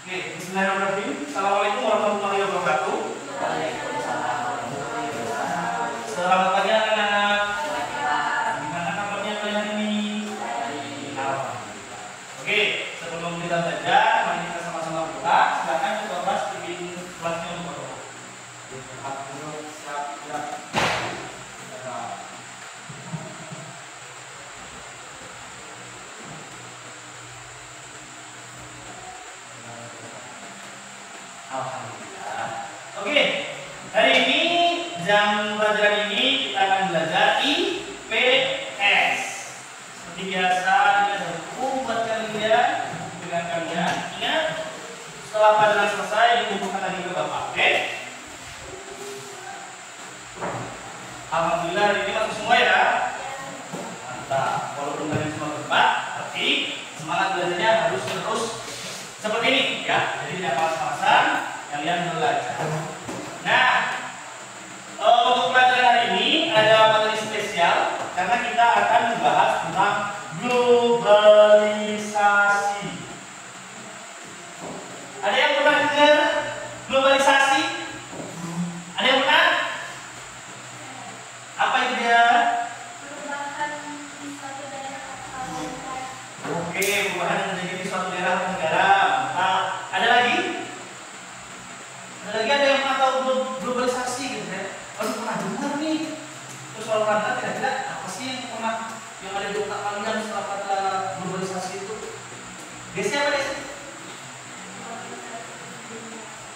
Oke, bismillahirrahmanirrahim. Assalamualaikum warahmatullahi wabarakatuh. Selamat pagi anak-anak. Gimana kabarnya kalian ini? Oke, sebelum kita belajar, mari kita sama-sama berdoa. Silakan ketua kelas bikin kelasnya untuk berdoa. Alhamdulillah. Oke, hari ini jam pelajaran ini kita akan belajar IPS. Seperti biasa, ini ada buku buat kalian dengan kalian. Ingat, setelah pelajaran selesai dikumpulkan lagi ke Bapak. Oke? Alhamdulillah hari ini masuk semua ya. Mantap. Walaupun kalian semua berempat, tapi semangat belajarnya harus terus seperti ini ya. Jadi tidak malas-malasan kalian belajar. Nah, untuk pelajaran hari ini ada materi spesial karena kita akan membahas tentang globalisasi. Ada yang pernah dengar globalisasi? Ada yang pernah? Apa itu dia? Perubahan di suatu daerah atau negara. Oke, perubahan yang terjadi di suatu daerah atau negara. Mantap. Ada lagi? Ada yang pernah tahu globalisasi gitu ya? Baru pernah dengar nih. Terus kalau pernah kira-kira apa sih yang ada di otak kalian setelah kata globalisasi itu? Biasanya apa sih?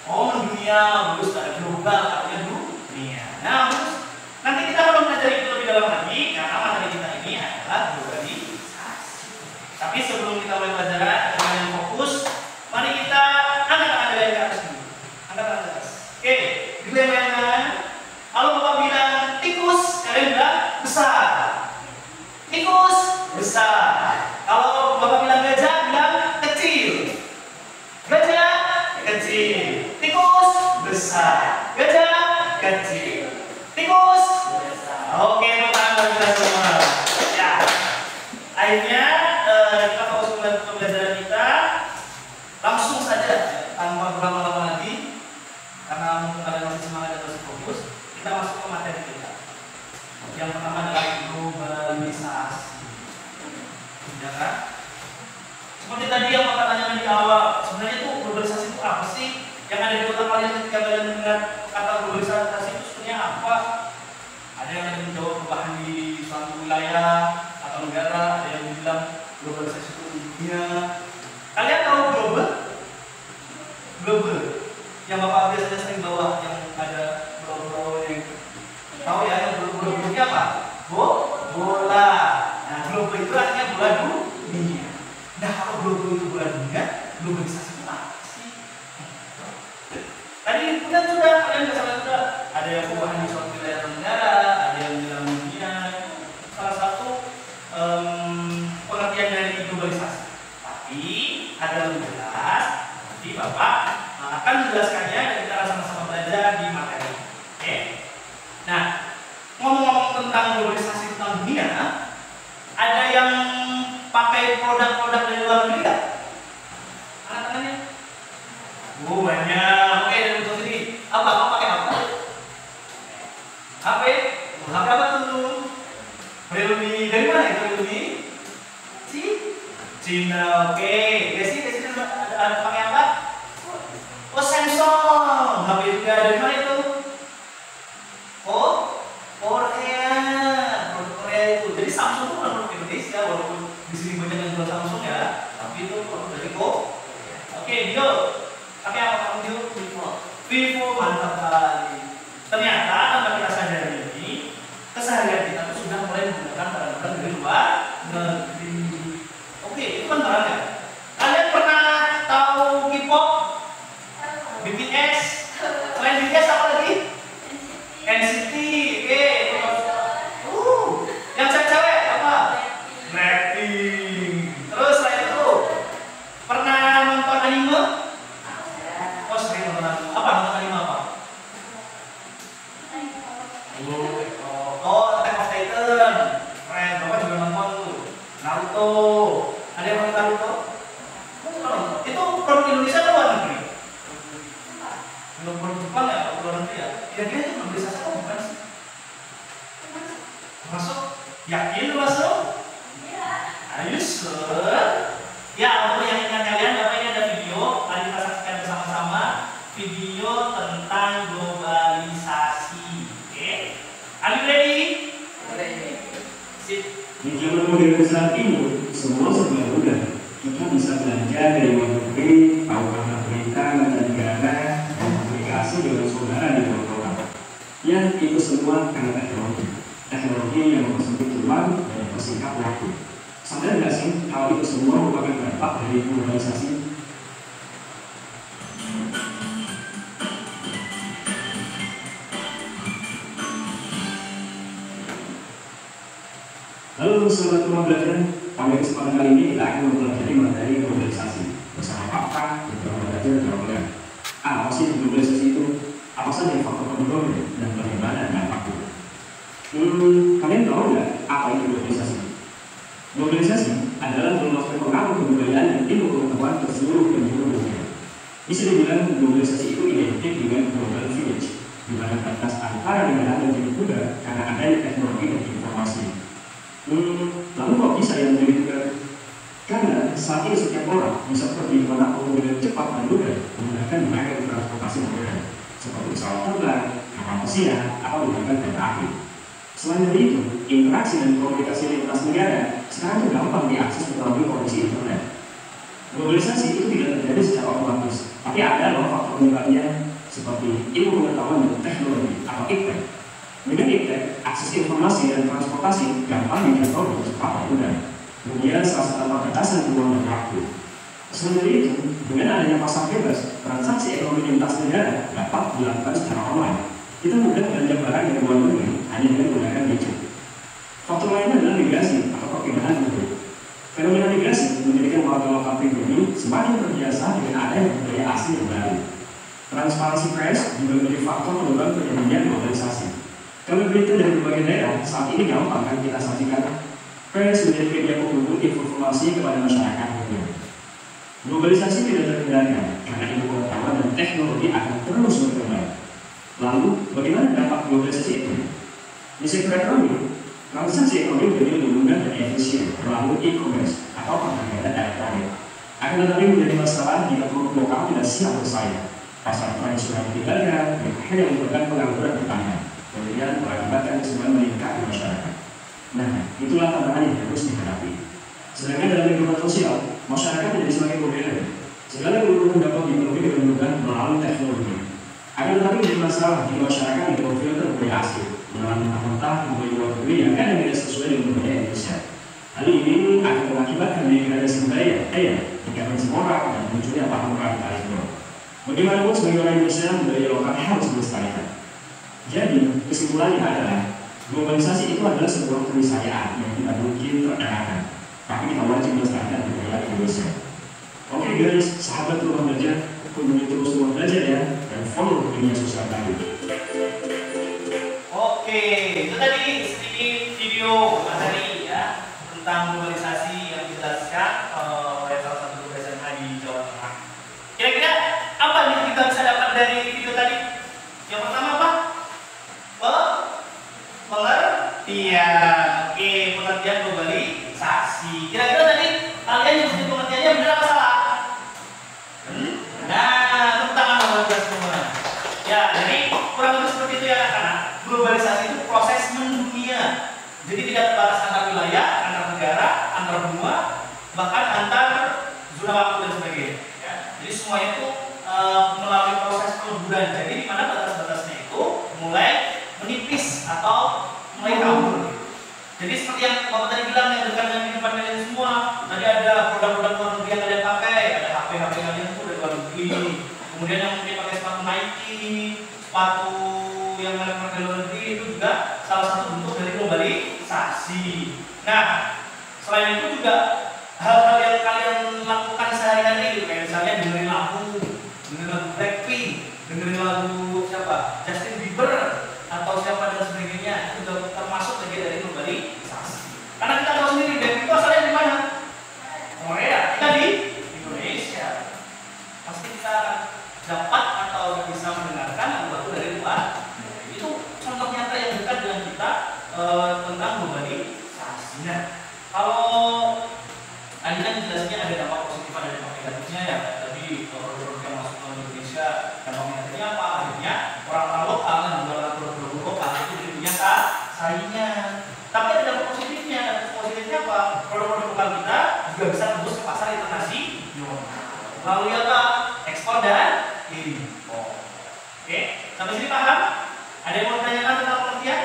Oh, mendunia, bagus, ada global, artinya dunia. Nah, terus nanti kita akan mempelajari itu lebih dalam lagi karena materi kita ini adalah globalisasi. Tapi sebelum kita mulai pelajaran, dengan yang fokus, mari kita angkat tangan kalian ke atas dulu. Angkat tangan ke atas. Oke, digoyang-goyangkan. Kalau Bapak bilang tikus, kalian bilang besar. Tikus besar. Kalau Bapak bilang gajah, bilang kecil. Gajah kecil. Tikus besar. Gajah kecil. Tikus besar. Oke, tangan kita semua. Ya. Akhirnya kita fokus ke pembelajaran kita. Langsung saja tanpa berlama-lama lagi. Karena mungkin kalian masih semangat dan masih fokus, kita masuk ke materi kita. Yang pertama adalah globalisasi. Ya kan? Seperti tadi yang Bapak tanyakan di awal, sebenarnya itu globalisasi itu apa sih? Yang ada di otak kalian ketika kalian mendengar kata globalisasi itu sebenarnya apa? Ada yang menjawab perubahan di suatu wilayah atau negara, ada yang bilang globalisasi itu dunia. Kalian tahu global? Global yang Bapak biasanya sering bawa, yang ada bola-bola yang tahu ya, yang bola-bola itu apa? Bola. Nah, global itu artinya bola dunia. Nah, kalau global itu bola dunia, globalisasi itu apa sih? Tadi kita sudah, kalian sudah ada yang perubahan di suatu wilayah atau negara, ada yang bilang dunia. Salah satu pengertian dari globalisasi. Tapi ada yang jelas, nanti Bapak akan menjelaskannya dan kita akan sama-sama belajar di materi. Oke. Nah, ngomong-ngomong tentang globalisasi tentang dunia, ada yang pakai produk-produk dari luar negeri nggak? Anak-anaknya? Oh, banyak. Oke, dari untuk sini. Apa? Kamu pakai apa? HP? HP apa tuh? Realme. Dari mana itu Realme? Cina. Oke. Desi ada pakai apa? Oh, Samsung. HP juga dari mana itu? Oh, Korea. Produk Korea itu. Jadi Samsung itu bukan produk Indonesia, walaupun di sini banyak yang jual Samsung ya, tapi itu produk dari Korea. Oke, Dio. Pakai apa kamu Dio? Vivo, mantap kali. Ternyata tanpa kita sadari ini, keseharian kita tuh sudah mulai menggunakan barang-barang dari luar negeri. Oke, itu kan barangnya. Kalian pernah tahu K-pop? BTS? Selain BTS apa lagi? NCT. Oke. Yang cewek apa? Blackpink. Terus selain itu, pernah nonton anime? Oh, sering nonton anime. Apa nonton anime apa? Oh, Attack on Titan. Keren, Bapak juga nonton tuh. Naruto. Ada yang nonton Naruto? Itu produk Indonesia atau luar negeri? Yakin lu masuk? Iya. Are you sure? Ya, untuk yang ingat kalian, Bapak ini ada video. Mari kita saksikan bersama-sama video tentang globalisasi. Oke? Are you ready? Sip. Di zaman modern saat ini, semua serba mudah. Kita bisa belanja dari luar negeri, tahu kabar berita mancanegara, dan komunikasi dengan saudara di luar kota. Yang itu semua karena teknologi. Teknologi yang mempersempit ruang dan mempersingkat waktu. Sadar nggak sih, hal itu semua merupakan dampak dari globalisasi? Halo sobat rumah belajar, pada kesempatan kali ini kita akan mempelajari materi globalisasi bersama Pak dan rumah belajar terobler. Apa sih globalisasi itu? Apa saja faktor pendorongnya dan bagaimana dampaknya? Kalian tahu nggak apa itu globalisasi? Globalisasi adalah meluaskan pengaruh kebudayaan dan ilmu pengetahuan ke seluruh penjuru dunia. Bisa dibilang globalisasi itu identik dengan global village, di mana batas antara negara menjadi mudah karena adanya teknologi dan informasi. Lalu kok bisa yang menjadi mudah? Karena saat ini setiap orang bisa pergi dimanapun dengan cepat dan mudah menggunakan beragam transportasi modern, seperti pesawat terbang, kapal pesiar, atau bahkan kereta api. Selain dari itu, interaksi dan komunikasi lintas negara sekarang gampang diakses melalui koneksi internet. Globalisasi itu tidak terjadi secara otomatis, tapi ada loh faktor penyebabnya seperti ilmu pengetahuan dan teknologi atau IPTEK. Dengan IPTEK, akses informasi dan transportasi gampang dijangkau dengan cepat dan mudah. Kemudian salah satu batasan ruang dan waktu. Selain dari itu, dengan adanya pasar bebas, transaksi ekonomi lintas negara dapat dilakukan secara online. Kita mudah belanja barang dari luar negeri hanya dengan menggunakan gadget. Faktor lainnya adalah migrasi atau perpindahan penduduk. Fenomena migrasi menjadikan warga lokal pribumi semakin terbiasa dengan adanya budaya asli yang baru. Transparansi pers juga menjadi faktor pendorong terjadinya globalisasi. Kalau berita dari berbagai daerah saat ini gampang kan kita saksikan. Pers menjadi media penghubung informasi kepada masyarakat dunia. Globalisasi tidak terhindarkan karena ilmu pengetahuan dan teknologi akan terus berkembang. Lalu, bagaimana dampak globalisasi itu? Di sektor ekonomi, transaksi ekonomi menjadi lebih mudah dan efisien melalui e-commerce atau perdagangan elektronik. Akan tetapi menjadi masalah jika produk lokal tidak siap bersaing. Pasar tradisional digagal dan akhirnya menyebabkan pengangguran bertambah, kemudian mengakibatkan kesulitan meningkat di masyarakat. Nah, itulah tantangan yang harus dihadapi. Sedangkan dalam lingkungan sosial, masyarakat menjadi semakin modern. Segala kebutuhan dapat dipenuhi dengan mudah melalui teknologi. Akan tetapi menjadi masalah jika masyarakat yang memfilter budaya asli, menelan mentah-mentah budaya luar negeri yang kadang tidak sesuai dengan budaya Indonesia. Hal ini akan mengakibatkan degradasi budaya, dekadensi moral, dan munculnya paham radikalisme. Bagaimanapun sebagai orang Indonesia, budaya lokal harus dilestarikan. Jadi, kesimpulannya adalah globalisasi itu adalah sebuah keniscayaan yang tidak mungkin terelakkan, tapi kita wajib melestarikan budaya Indonesia. Oke guys, sahabat rumah belajar, kunjungi terus rumah belajar ya, dan follow media sosial kami. Oke, itu tadi sedikit video materi ya tentang globalisasi yang dijelaskan oleh salah satu guru SMA di Jawa Tengah. Kira-kira apa nih kita bisa dapat dari video tadi? Yang pertama apa? Pengertian. Oke, pengertian globalisasi. Kira-kira tadi kalian yang sedikit pengertiannya benar apa salah? Nah, tepuk tangan buat semua. Ya, jadi kurang lebih seperti itu ya anak-anak. Globalisasi itu proses mendunia. Jadi tidak terbatas antar wilayah, antar negara, antar benua, bahkan antar zona waktu dan sebagainya. Ya, jadi semuanya itu melalui proses peleburan. Jadi di mana batas-batasnya itu mulai menipis atau mulai kabur. Jadi seperti yang Bapak tadi bilang yang dekat dengan kehidupan kalian semua. Tadi ada produk-produk luar negeri yang kalian pakai, ada HP kalian itu dari luar negeri. Kemudian yang mungkin pakai sepatu Nike, sepatu yang kalian pakai luar negeri itu juga salah satu bentuk dari globalisasi. Nah, selain itu juga hal-hal yang kalian lakukan sehari-hari, kayak misalnya dengerin lagu Blackpink, dengerin lagu siapa? Justin Bieber atau siapa dan sebagainya, itu juga termasuk bagian dari globalisasi. Karena kita tahu sendiri Blackpink itu asalnya dari mana? Korea. Kita di Indonesia. Pasti kita dapat atau bisa mendengarkan lagu-lagu dari luar. Itu contoh nyata yang dekat dengan kita tentang globalisasi. tadi produk yang masuk ke Indonesia dan peminatnya apa? Akhirnya orang-orang lokal yang jualan produk lokal itu jadi punya saingan. Tapi ada dampak positifnya. Positifnya apa? Produk-produk lokal kita juga bisa tembus ke pasar internasional. Lalu apa? Ekspor dan impor. Oke, sampai sini paham? Ada yang mau ditanyakan tentang pengertian?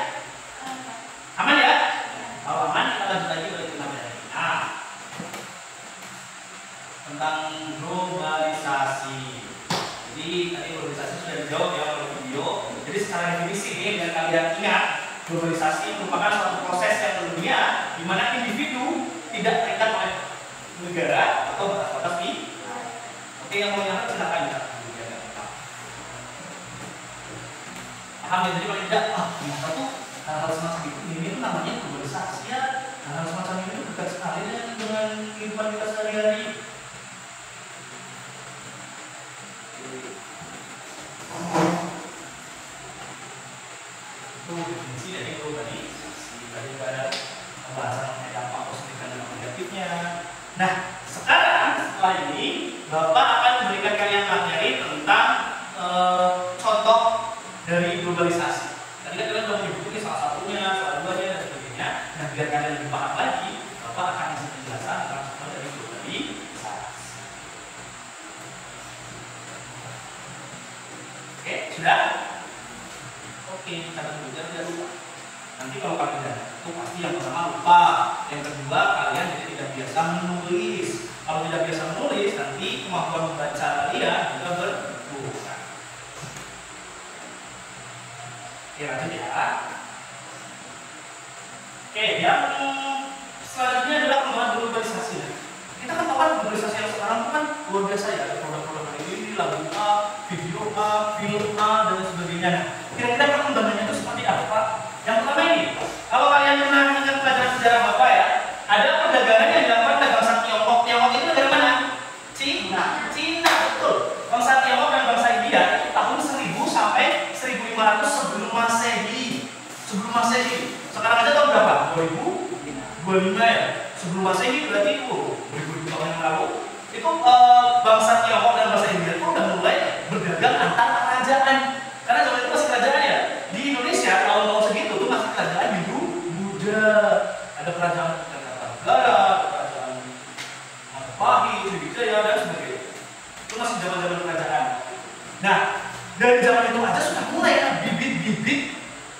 Aman ya? Kalau aman, kita lanjut lagi ke materi. Nah, tentang globalisasi. Jadi tadi globalisasi sudah dijawab ya oleh video. Jadi secara definisi ini biar kalian ingat, globalisasi merupakan suatu proses yang terdunia di mana individu tidak terikat oleh negara atau batas di. Oke, yang mau nyata silakan ya. Paham ya? Jadi kalau tidak, ternyata tuh hal-hal semacam ini tuh namanya globalisasi ya. Hal-hal semacam ini tuh dekat sekali dengan kehidupan kita sehari-hari. Itu definisi dari globalisasi. Tadi juga ada pembahasan mengenai dampak positif dan dampak negatifnya. Nah, sekarang setelah ini Bapak akan memberikan kalian materi tentang contoh dari globalisasi. Tadi kan kalian sudah menyebutkan salah satunya, salah duanya dan sebagainya. Nah, biar kalian lebih paham lagi, Bapak akan kasih penjelasan tentang contoh dari globalisasi. Oke, sudah? Oke, catat dulu, jangan lupa. Nanti kalau kalian tidak itu pasti yang pertama lupa, yang kedua kalian jadi tidak biasa menulis. Kalau tidak biasa menulis, nanti kemampuan membaca kalian juga berkurang. Oke, lanjut ya. Oke, yang selanjutnya adalah pengembangan globalisasi. Kita kan tahu kan globalisasi yang sekarang kan luar biasa ya, produk-produk ini, lagu A, video A, film A dan sebagainya. Nah, kira-kira perkembangannya itu seperti apa? Yang pertama ini, kalau kalian pernah ingat pelajaran sejarah Bapak ya, ada perdagangan yang dilakukan oleh bangsa Tiongkok. Tiongkok itu negara mana? Cina, betul. Bangsa Tiongkok dan bangsa India itu tahun 1000 sampai 1500 sebelum Masehi. Sekarang aja tahun berapa? 2025 ya. Sebelum Masehi berarti itu 2000 tahun yang lalu. Itu bangsa Tiongkok dan bangsa India itu udah mulai berdagang antar kerajaan. Karena zaman itu masih kerajaan ya. Di Indonesia tahun-tahun segitu tuh masih kerajaan Hindu-Buddha. Ada kerajaan Kertanegara, kerajaan Majapahit, Sriwijaya dan sebagainya. Itu masih zaman-zaman kerajaan. Nah, dari zaman itu aja sudah mulai ya bibit-bibit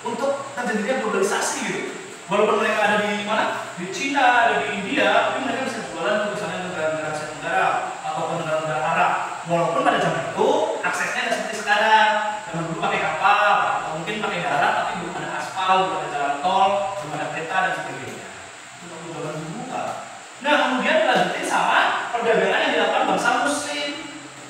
untuk terjadinya globalisasi gitu. Walaupun mereka ada di mana? Di Cina, ada di India, tapi mereka bisa jualan ke misalnya negara-negara Asia Tenggara ataupun negara-negara Arab. Walaupun pada zaman itu aksesnya tidak seperti sekarang. Zaman dulu pakai kapal, atau mungkin pakai darat, tapi belum ada aspal, belum ada jalan tol, belum ada kereta dan sebagainya. Itu zaman dulu kan. Nah, kemudian dilanjutin sama perdagangan yang dilakukan bangsa Muslim.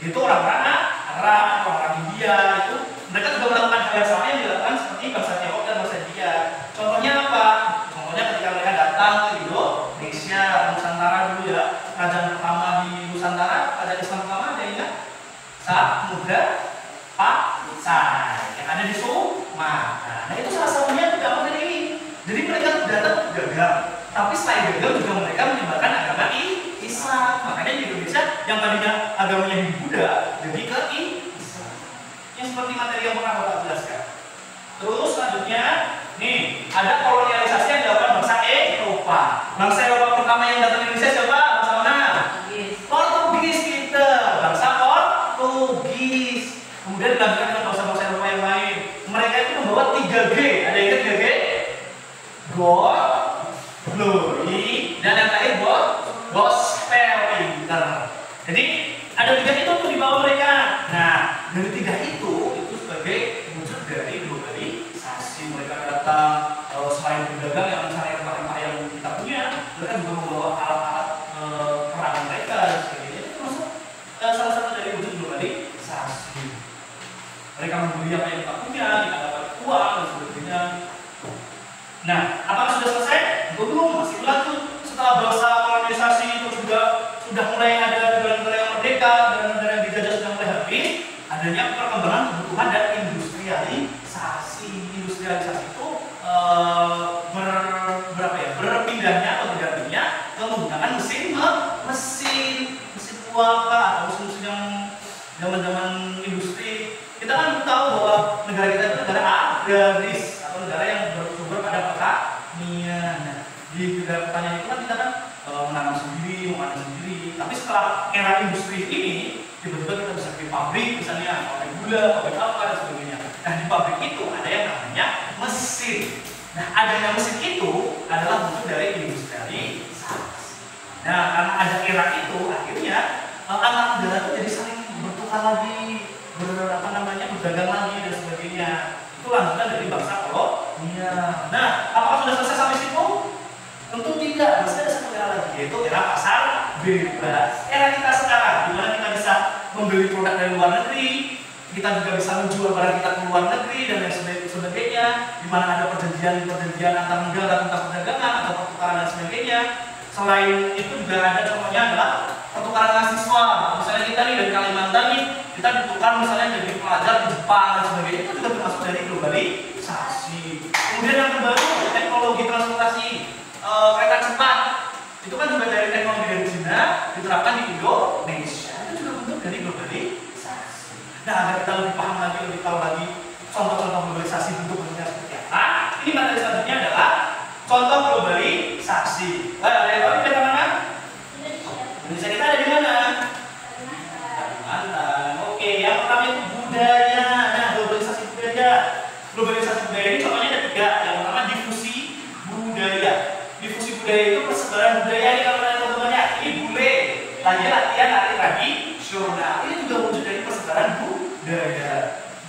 Itu orang-orang Arab, orang-orang India itu mereka juga melakukan hal yang sama yang dilakukan seperti bangsa Tiongkok dan bangsa India. Contohnya apa? Contohnya ketika mereka datang ke Indonesia, Nusantara dulu ya, kerajaan pertama di Nusantara, kerajaan Islam pertama ada ingat? Samudra Pasai yang ada di Sumatera. Nah itu salah satunya dapat dari ini. Jadi mereka datang dagang, tapi selain dagang juga mereka menyebarkan agama Islam. Makanya di Indonesia yang tadinya agamanya Hindu-Buddha jadi ke Islam. Yang seperti materi yang pernah Bapak jelaskan. Terus selanjutnya, nih ada kolonialisasi yang dilakukan bangsa Eropa. Bangsa Eropa pertama yang datang ke Indonesia siapa? Bangsa mana? Portugis kita. Bangsa Portugis. Kemudian dilanjutkan dengan bangsa-bangsa Eropa yang lain. Mereka itu membawa 3G. Ada yang ingat 3G? God, Glory, dan yang terakhir Gospel Inter. Jadi ada 3 itu tuh dibawa mereka. Nah, dari 3 itu sebagai wujud dari globalisasi. Mereka datang selain berdagang yang mencari rempah-rempah yang kita punya, mereka juga membawa alat-alat perang mereka dan sebagainya. Itu termasuk salah satu dari wujud globalisasi. Mereka membeli apa yang kita punya, kita dapat uang dan sebagainya. Nah, apakah sudah selesai? Belum, masih berlanjut. Setelah bangsa kolonisasi itu sudah mulai ada negara-negara yang merdeka dan negara yang dijajah sudah mulai habis, adanya perkembangan kebutuhan dan industrialisasi. Industrialisasi itu berpindahnya atau bergantinya ke menggunakan mesin buah atau mesin-mesin yang agraris atau negara yang bersumber pada pertanian. Nah, di negara pertanian itu kan kita kan menanam sendiri, memanen sendiri. Tapi setelah era industri ini, tiba-tiba kita bisa bikin pabrik, misalnya pabrik gula, pabrik apa dan sebagainya. Nah, di pabrik itu ada yang namanya mesin. Nah, adanya mesin itu adalah bentuk dari industrialisasi. Nah, karena ada era itu, akhirnya anak negara itu jadi saling bertukar lagi, berdagang lagi dan sebagainya. Itu lanjutan dari bangsa kolonial. Nah, apakah sudah selesai sampai situ? Tentu tidak, masih ada satu era lagi, yaitu era pasar bebas. Era kita sekarang, di mana kita bisa membeli produk dari luar negeri, kita juga bisa menjual barang kita ke luar negeri dan lain sebagainya, di mana ada perjanjian antar negara tentang perdagangan atau pertukaran dan sebagainya. Selain itu juga ada contohnya adalah pertukaran mahasiswa. Misalnya kita nih dari Kalimantan nih, kita ditukar misalnya jadi pelajar di Jepang dan sebagainya, itu juga termasuk dari globalisasi. Kemudian yang terbaru, teknologi transportasi kereta cepat, itu kan juga dari teknologi dari Cina diterapkan di Indonesia, itu juga bentuk dari globalisasi. Nah, agar kita lebih paham lagi, lebih tahu lagi contoh-contoh globalisasi bentuk-bentuknya seperti apa, ini materi selanjutnya adalah contoh globalisasi. Ada yang tahu kita mana? Indonesia kita ada di mana? Kalimantan. Oke, yang pertama itu budaya. Nah, globalisasi budaya. Globalisasi budaya ini contohnya ada 3. Yang pertama difusi budaya. Difusi budaya itu persebaran budaya ini kalau teman-teman ya. Ini bule. Lagi latihan lari tradisional. Ini juga wujud dari persebaran budaya.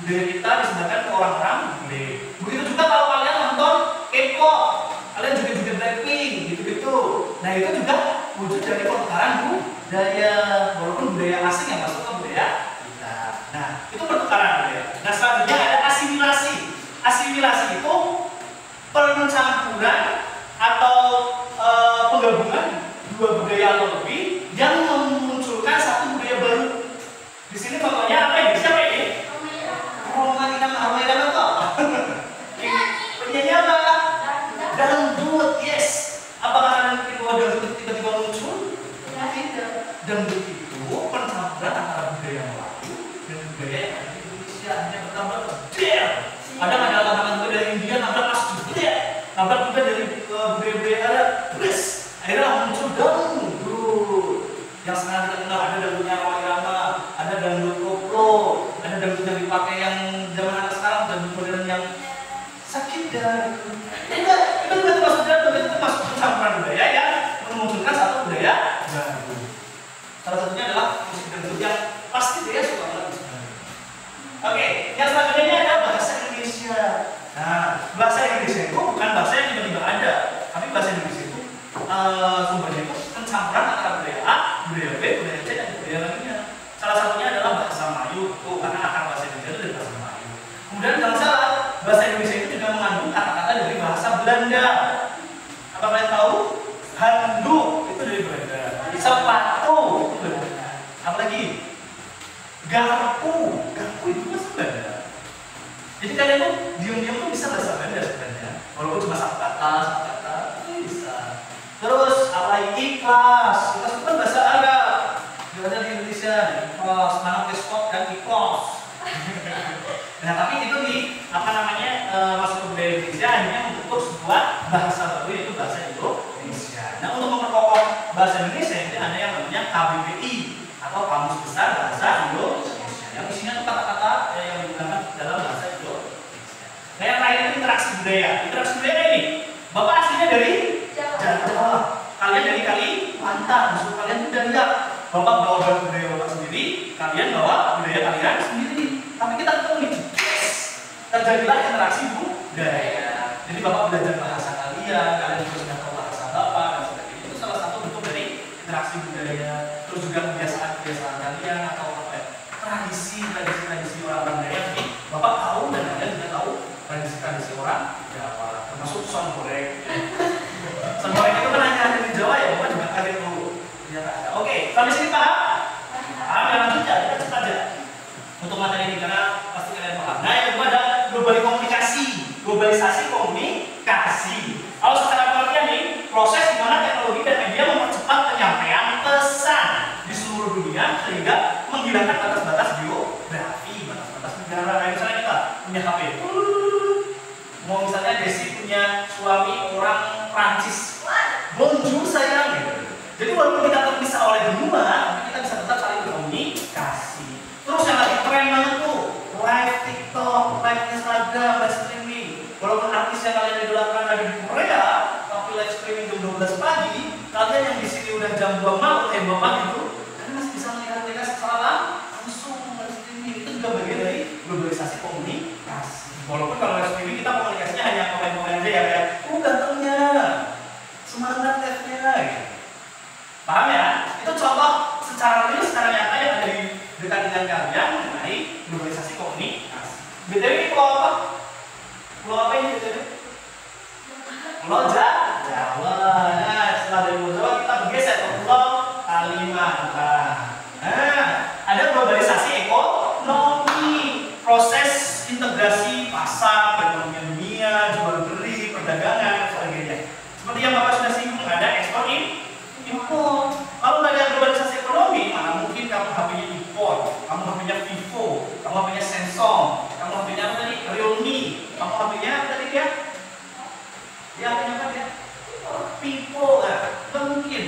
Budaya kita disebarkan ke orang-orang bule. Begitu juga kalau kalian nonton K-pop, kalian juga Blackpink gitu-gitu. Nah, itu juga wujud dari pertukaran budaya, walaupun budaya asing yang masuk ke budaya kita. Nah, itu pertukaran budaya. Nah, selanjutnya ada asimilasi. Asimilasi itu pencampuran atau penggabungan dua budaya atau lebih yang memunculkan satu budaya baru. Di sini contohnya apa ya? Siapa ini? Romai apa? Penyanyi apa? Dangdut, yes. Apakah kalian pikir bahwa dangdut tiba-tiba muncul? Tidak. Dangdut itu pencampuran antara budaya Melayu dan budaya yang ada di Indonesia. Hanya bertambah kecil. Kadang ada tantangan juga dari India, nabrak pas juga. Nabrak juga dari budaya-budaya Arab. Terus akhirnya muncul dangdut. Yang sekarang kita kenal ada dangdutnya Roma Irama, ada dangdut koplo, ada dangdut yang dipakai yang zaman anak sekarang, dangdut modern yang sakit dan itu juga termasuk dangdut, itu termasuk pencampuran budaya yang memunculkan satu budaya baru. Salah satunya adalah musik dangdut yang pasti dia suka banget musik dangdut. Oke, yang selanjutnya ini ada bahasa Indonesia. Nah, bahasa Indonesia itu bukan bahasa yang tiba-tiba ada, tapi bahasa Indonesia itu sumbernya itu pencampuran antara budaya A, budaya B, budaya C dan budaya lainnya. Salah satunya adalah bahasa Melayu, karena akar bahasa Indonesia itu dari bahasa Melayu. Kemudian jangan salah, bahasa Indonesia itu juga mengandung kata-kata dari bahasa Belanda. Apa kalian tahu? Handuk itu dari Belanda. Sepatu itu Belanda. Apalagi garpu itu bahasa Belanda. Jadi kalian tuh diam-diam tuh bisa bahasa Belanda sebenarnya, walaupun cuma satu kata bisa. Terus apalagi ikhlas itu kan bahasa Arab. Ada di Indonesia ikhlas, mana peskot dan ikhlas. Nah, tapi itu masuk ke budaya Indonesia akhirnya membentuk sebuah bahasa baru yaitu bahasa Indonesia. Nah, untuk memperkokoh bahasa Indonesia itu ada yang namanya KBBI atau Kamus Besar Bahasa Indonesia. Yang isinya itu kata-kata yang digunakan dalam bahasa Indonesia. Nah, yang lain itu interaksi budaya. Interaksi budaya ini, Bapak aslinya dari Jawa. Kalian dari Kalimantan, maksud kalian itu dari Bapak bawa budaya Bapak sendiri, kalian bawa budaya kalian sendiri. Tapi kita ketemu nih, terjadilah interaksi budaya. Jadi Bapak belajar bahasa kalian juga sudah tahu bahasa Bapak dan sebagainya. Itu salah satu bentuk dari interaksi budaya. Terus juga kebiasaan-kebiasaan kalian atau apa ya, tradisi orang Dayak nih. Bapak tahu dan kalian juga tahu tradisi orang Jawa, termasuk son goreng. Son goreng itu kan hanya ada di Jawa ya, Bapak juga kaget dulu. Oke, sampai sini paham? Paham ya, lanjut ya, kita cepat aja untuk materi ini karena pasti kalian paham. Nah, yang kedua ada globalisasi komunikasi. Kalau secara pengertian nih, proses di mana teknologi dan media mempercepat penyampaian pesan di seluruh dunia sehingga menghilangkan batas-batas geografi, batas-batas negara. Kayak misalnya kita punya HP, globalisasi. Terus yang lagi tren banget tuh, live TikTok, live Instagram, live streaming. Walaupun artis yang kalian idolakan ada di Korea, tapi live streaming jam 12 pagi, kalian yang di sini udah jam 2 malam, 2 pagi itu, kalian masih bisa melihat mereka secara langsung live streaming. Itu juga bagian dari globalisasi komunikasi. Walaupun kalau live streaming kita komunikasinya hanya komen-komen aja ya, kayak, gantengnya, semangat live-nya, gitu. Paham ya? Itu contoh secara real, secara nyata yang ada di dekat dengan kalian mengenai globalisasi komunikasi. BTW ini pulau apa? Pulau apa ini BTW? Pulau Jawa. Nah, setelah dari Pulau Jawa kita bergeser ke Pulau Kalimantan. Nah, ada globalisasi ekonomi, proses integrasi pasar, perekonomian dunia, jual beli, perdagangan, dan sebagainya. Seperti yang Bapak sudah singgung, ada ekspor impor. Kalau nggak ada globalisasi ekonomi, mana mungkin kamu HP-nya impor, kamu HP-nya Vivo, kamu HP-nya Samsung, kamu HP-nya apa tadi? Realme, kamu HP-nya apa tadi dia? Dia HP-nya apa dia? Vivo, nggak mungkin.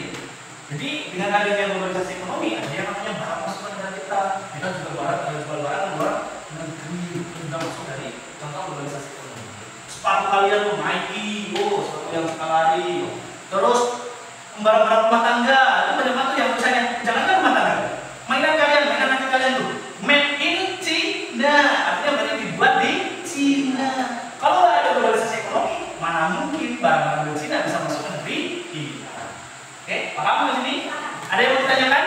Jadi dengan adanya globalisasi ekonomi, ada yang namanya barang masuk negara kita. Kita juga jual barang luar negeri, sudah masuk dari contoh globalisasi ekonomi. Sepatu kalian tuh Nike, sepatu yang sekali. Terus barang-barang rumah tangga, itu banyak banget yang misalnya jangankan rumah tangga, mainan kalian tuh made in China, artinya berarti dibuat di China. Kalau nggak ada globalisasi ekonomi, mana mungkin barang-barang dari China bisa masuk ke negeri kita. Oke, paham di sini? Ada yang mau ditanyakan?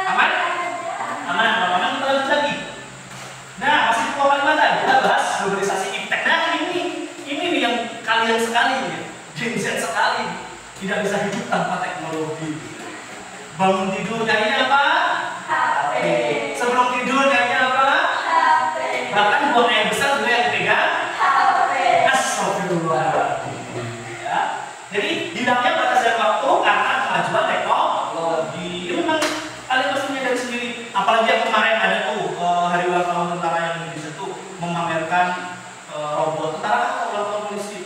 Aman? Aman. Aman, kita lanjut lagi. Nah, masih di Pulau Kalimantan, kita bahas globalisasi iptek. Nah, ini yang kalian sekali, Gen Z sekali. Tidak bisa hidup tanpa teknologi. Bangun tidur nyarinya apa? HP. Sebelum tidur nyarinya apa? HP. Bahkan buang air besar juga yang dipegang? HP. Astagfirullahaladzim. Ya. Jadi hilangnya batasan waktu karena kemajuan teknologi. Ya, memang kalian pasti menyadari sendiri. Apalagi yang kemarin ada tuh hari ulang tahun tentara yang Indonesia tuh memamerkan robot. Tentara kan ulang tahun polisi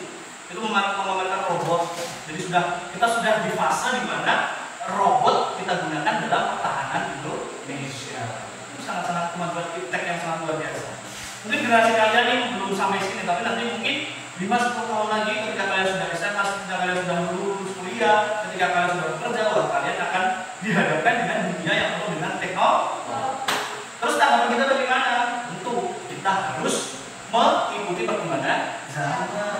itu memamerkan robot. Jadi kita sudah di fase di mana robot kita gunakan dalam pertahanan Indonesia. Itu sangat-sangat kemajuan iptek yang sangat luar biasa. Mungkin generasi kalian ini belum sampai sini, tapi nanti mungkin 5-10 tahun lagi ketika kalian sudah SMA, ketika kalian sudah lulus kuliah, ketika kalian sudah bekerja, kalian akan dihadapkan dengan dunia yang penuh dengan teknologi. Terus tanggapan kita bagaimana? Tentu kita harus mengikuti perkembangan zaman.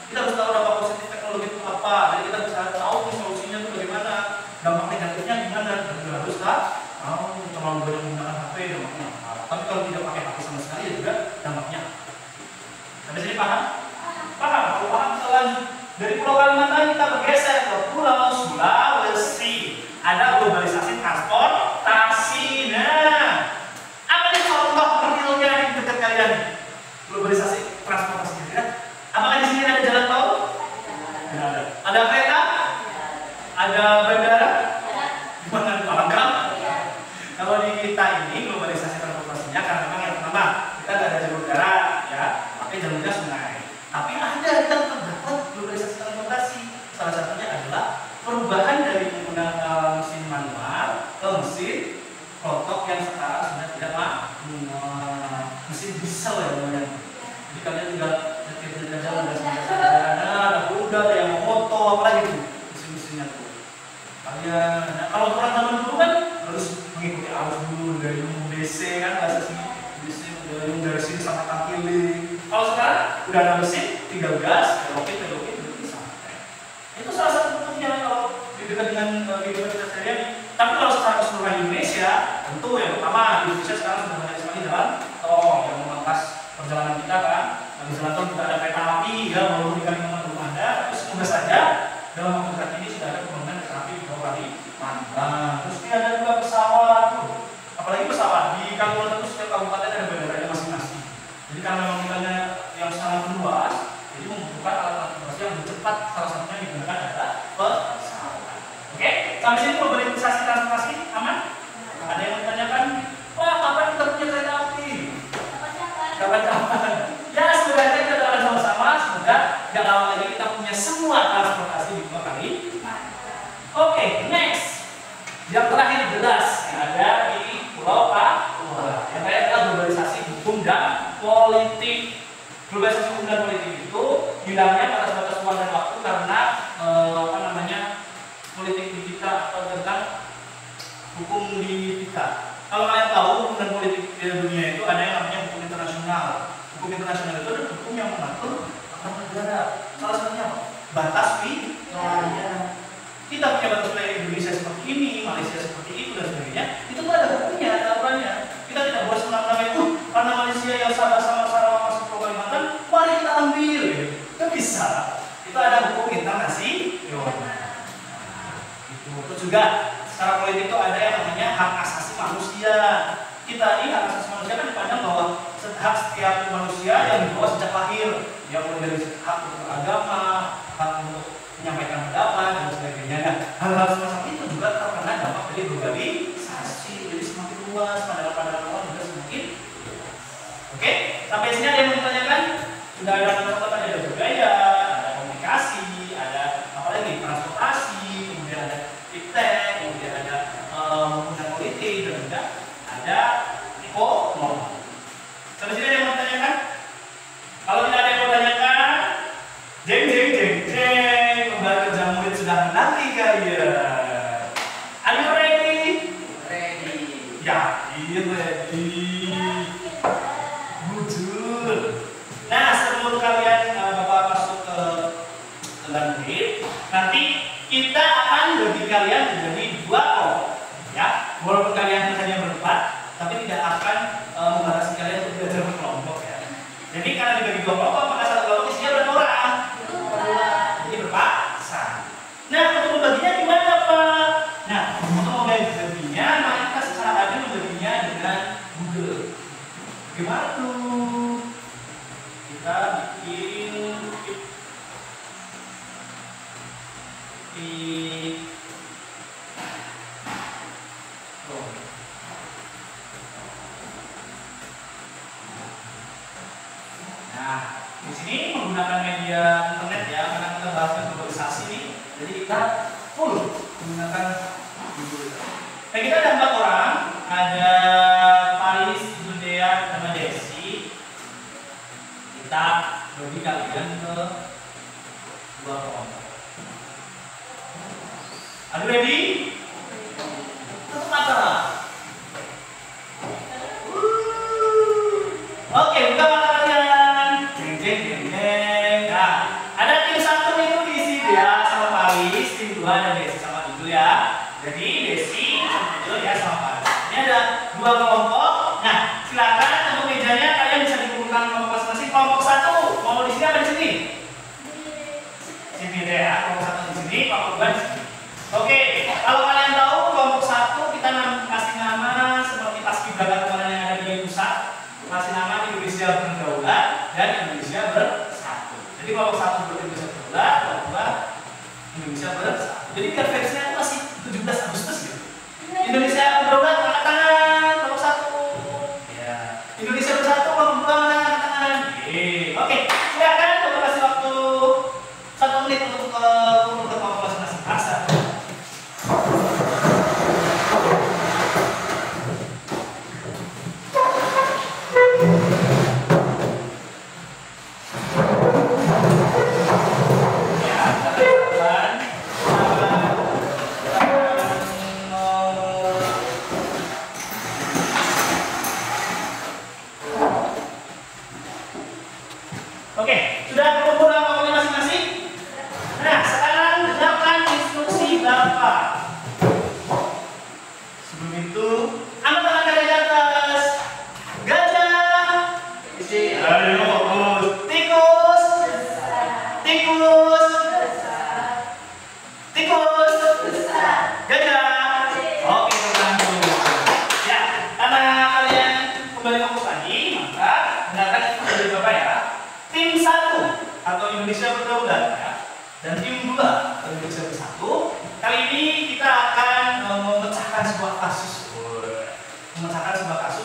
Kita harus tahu dampak positif teknologi itu apa, jadi kita bisa tahu solusinya itu bagaimana, dampak negatifnya gimana, dan kita harus tahu terlalu banyak menggunakan HP dampaknya apa. Tapi kalau tidak pakai HP sama sekali ya juga dampaknya. Sampai sini paham? Paham? Kalau paham kita lanjut. Dari Pulau Kalimantan kita bergeser ke Pulau Sulawesi. Ada globalisasi transportasi. Nah, apa nih contoh realnya di dekat kalian? Globalisasi transportasi. Apakah di sini ada jalan tol? Ada kereta? Ada bandara? Gimana di Palembang? Kalau di kita ini globalisasi transportasinya karena memang yang pertama kita nggak ada jalur darat, ya, pakai jalurnya sungai. Tapi ada yang terdapat globalisasi transportasi. Salah satunya adalah perubahan dari menggunakan mesin manual ke mesin protok yang sekarang sudah tidak manual, mesin diesel ya namanya. Jadi kalian tinggal jalan ada kuda, ada yang mau moto, apalagi itu mesin-mesinnya tuh. Kalian, kalau orang zaman dulu kan harus mengikuti arus dulu dari DC kan bahasa sini, DC dari sini sampai kaki. Kalau sekarang udah ada mesin, tinggal gas, belokin sampai. Itu salah satu bentuknya kalau dekat dengan kehidupan kita sehari-hari. Tapi kalau secara keseluruhan Indonesia, tentu yang pertama Indonesia sekarang sudah banyak sekali jalan tol yang memangkas perjalanan kita kan. Di jalan tol juga ada kereta api, ya, walaupun di Kalimantan belum ada. Terus semoga saja dalam waktu dekat ini sudah ada pembangunan kereta api di Kalimantan. Terus ini ada juga pesawat, apalagi pesawat di Kalimantan itu setiap kabupaten ada bandaranya masing-masing. Jadi karena memang kitanya yang sangat luas, jadi membutuhkan alat transportasi yang lebih cepat. Salah satunya digunakan adalah pesawat. Oke, sampai sini globalisasi transportasi aman? Ada yang bertanyakan, wah kapan kita punya kereta api? hukum dan politik. Globalisasi hukum dan politik itu hilangnya pada sebatas ruang dan waktu karena politik di kita atau tentang hukum di kita. Kalau kalian tahu hukum dan politik di dunia itu ada yang namanya hukum internasional. Hukum internasional itu adalah hukum yang mengatur antar negara. Salah satunya apa? Batas wilayah. Kita punya batas wilayah Indonesia seperti ini, Malaysia seperti itu dan sebagainya. Itu tuh ada hukumnya, ada aturannya. Kita tidak boleh semena-mena itu karena Malaysia yang Sabah sama Sarawak masuk ke Kalimantan, mari kita ambil. Itu bisa. Itu ada hukum internasional. Terus juga secara politik itu ada yang namanya hak asasi manusia. Kita ini hak asasi manusia kan dipandang bahwa hak setiap manusia yang dibawa sejak lahir, yang mulai dari hak untuk beragama, hak untuk menyampaikan pendapat dan sebagainya. Nah, hal-hal semacam itu juga terkena dampak dari globalisasi. Jadi semakin luas, pandangan-pandangan orang juga semakin luas. Oke, sampai sini ada yang mau ditanyakan? Sudah ada catatan, ada budaya, ada komunikasi, ada apa lagi? Transportasi, kemudian ada iptek, kemudian ada hubungan politik, dan juga ada ekonomi. Sampai sini ada yang mau ditanyakan? Kalau tidak ada yang mau ditanyakan, jeng jeng jeng jeng, kembali kerja murid sudah menanti kalian. Are you ready? Ready. Yakin ready. Betul. Nah, sebelum kalian Bapak masuk ke dalam murid, nanti kita akan bagi kalian menjadi dua kelompok. Ya, walaupun kalian hanya berempat, tapi tidak akan membatasi kalian untuk belajar berkelompok ya. Jadi karena dibagi dua kelompok, maka satu kelompok isinya berapa orang? Jadi berpasangan. Nah, untuk membaginya gimana Pak? Nah, untuk membaginya, maka kita secara adil membaginya dengan Google. Gimana tuh? Kita bikin di Nah, di sini menggunakan media internet ya, karena kita bahas globalisasi nih. Jadi kita full menggunakan Google. Nah, kita ada 4 orang, ada Paris, Judea, sama Desi. Kita bagi kalian ke 2 kelompok. Are you ready? Tutup mata. Oke, buka mata kalian. Jeng jeng jeng jeng. Nah, ada tim 1 itu diisi dia sama Paris, tim 2 ada Desi sama Judul ya. Jadi Desi sama Judul ya sama Paris. Ini ada 2 kelompok. Nah, silakan untuk mejanya kalian bisa dikumpulkan kelompok masing-masing. Kelompok 1 mau di sini apa di sini? Sini deh ya. Kelompok 1 di sini, kelompok 2 di sini. Oke, kalau kalian tahu kelompok 1 kita kasih nama seperti paskibraka kemarin yang ada di pusat, kasih nama Indonesia Berdaulat dan Indonesia Bersatu. Jadi kelompok 1 Indonesia Berdaulat, kelompok 2 Indonesia Bersatu. Jadi biar versinya itu masih 17 Agustus gitu. Indonesia Berdaulat angkat tangan, kelompok 1. Ya. Indonesia Bersatu kelompok 2 angkat tangan. Oke, silakan untuk kasih waktu 1 menit untuk kelompok masing-masing. Aksa. Oke, sudah berkumpul kelompoknya masing-masing? Nah, sekarang dengarkan instruksi Bapak. Sebelum itu, angkat tangan kalian di atas. Gajah. Ayo, fokus. Tikus. Tikus. Tikus. Gajah. Oke, tenang dulu. Ya, karena kalian kembali fokus lagi, maka dengarkan instruksi dari Bapak ya. Tim 1 atau Indonesia Berdaulat ya, dan tim 2 atau Indonesia Bersatu. Kali ini kita akan memecahkan sebuah kasus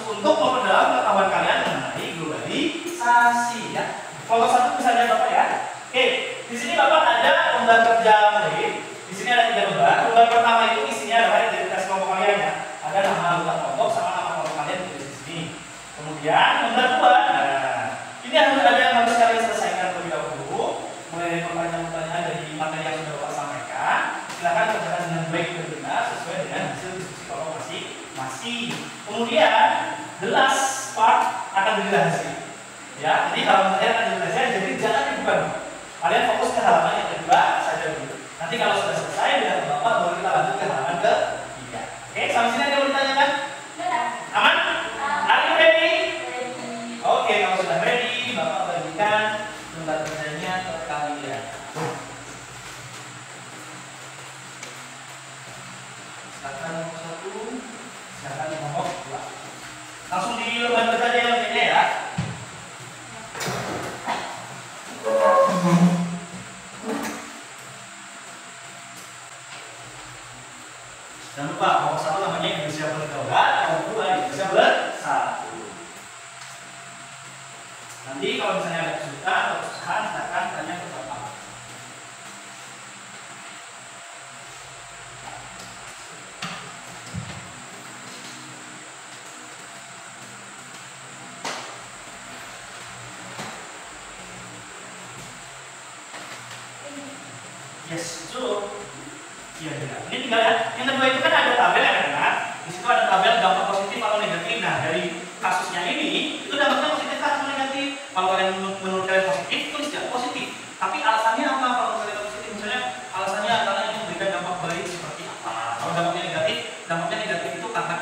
untuk memperdalam pengetahuan kalian mengenai globalisasi ya. Kelompok 1 misalnya Bapak ya. Oke, di sini Bapak ada lembar kerja murid. Di sini ada 3 lembar. Lembar pertama itu isinya adalah identitas kelompok kalian ya. Ada nama anggota kelompok sama nama kelompok kalian di sini. Kemudian lembar 2 Kemudian the last part akan jadi rahasia. Ya, jadi kalau saya akan jadi rahasia, jadi jangan dibuka. Kalian fokus ke halaman yang kedua saja dulu. Nanti kalau sudah selesai dengan Bapak baru kita lanjut ke halaman ketiga. Oke, sampai sini ada yang mau ditanyakan? Aman? Are you ready? Oke, kalau sudah ready, Bapak bagikan lembar kerjanya ke kalian. Silakan nomor 1, silakan nomor 2. Langsung di lembar kerja yang ini ya. Jangan lupa, nomor 1 namanya Indonesia Berdaulat, nomor 2 Indonesia Bersatu. Nanti kalau misalnya ada kesulitan atau kesusahan, silakan tanya ke Bapak. Yes, so iya. Ini tinggal ya. Yang kedua itu kan ada tabel ya kan? Di situ ada tabel dampak positif atau negatif. Nah, dari kasusnya ini itu dampaknya positif atau negatif. Kalau kalian menurut kalian positif, tulis ya positif. Tapi alasannya apa kalau kalian positif? Misalnya alasannya adalah ini memberikan dampak baik seperti apa. Kalau dampaknya negatif itu karena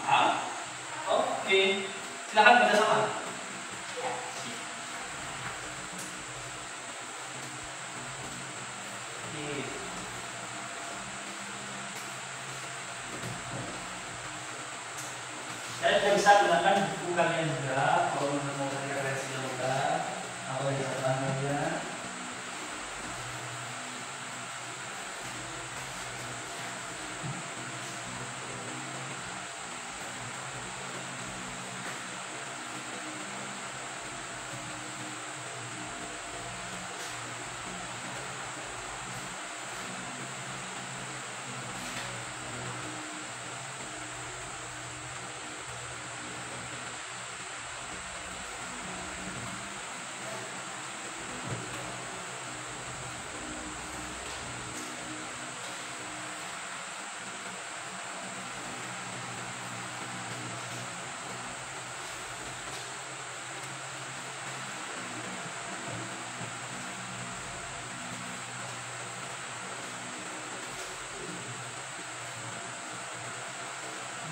apa? Oke. Silakan kerja sama. Saya tidak bisa gunakan buku kalian juga kalau mau cari referensinya juga atau di catatan kalian.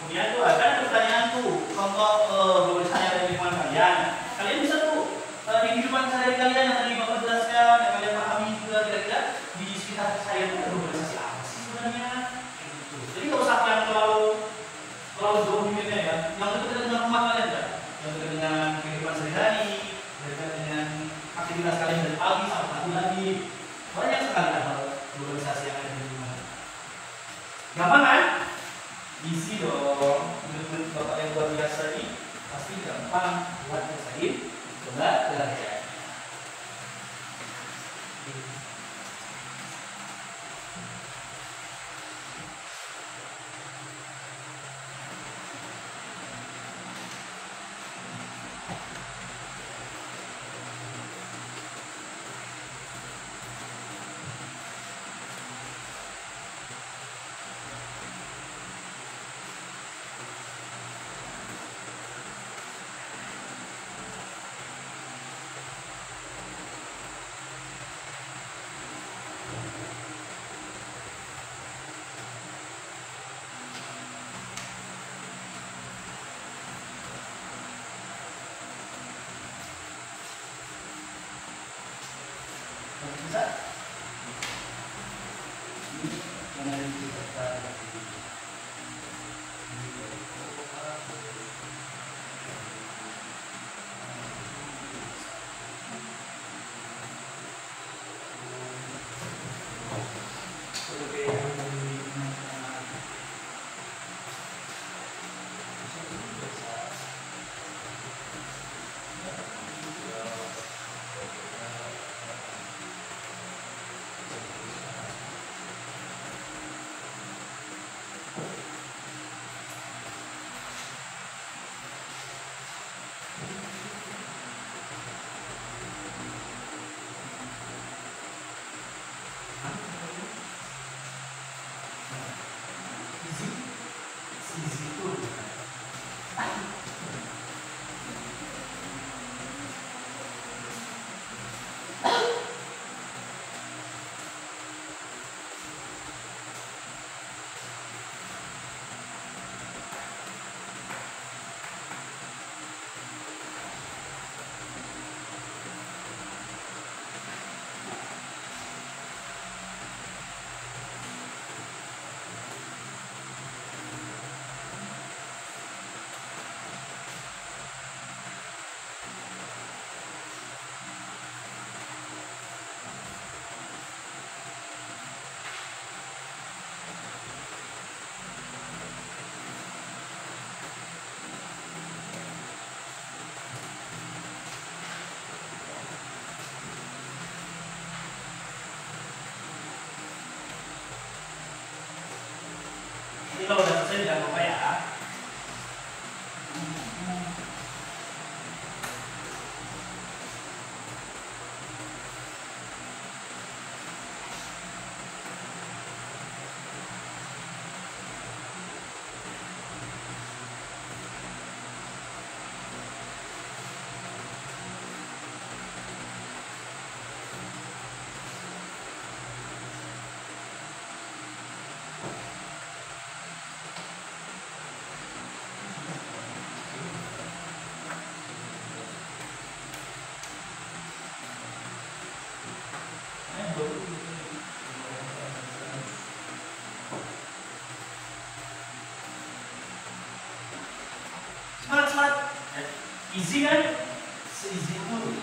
Kemudian tuh ada pertanyaan tuh contoh globalisasi dari lingkungan kalian. Kalian bisa tuh di kehidupan sehari-hari kalian yang tadi Bapak jelaskan, yang kalian pahami juga kira-kira di sekitar saya itu globalisasi apa sih sebenarnya? Gitu. Jadi nggak usah yang terlalu jauh mikirnya ya. Yang dekat dengan rumah kalian kan, yang dekat dengan kehidupan sehari-hari, dekat dengan aktivitas kalian dari pagi sampai pagi lagi. Banyak sekali hal globalisasi yang ada di rumah. Gampang kan? Isi dong, menurut Bapak yang luar biasa ini pasti gampang buat selesai. Coba belajar. Bisa? Yang ada di kita. Easy kan? Se-easy itu.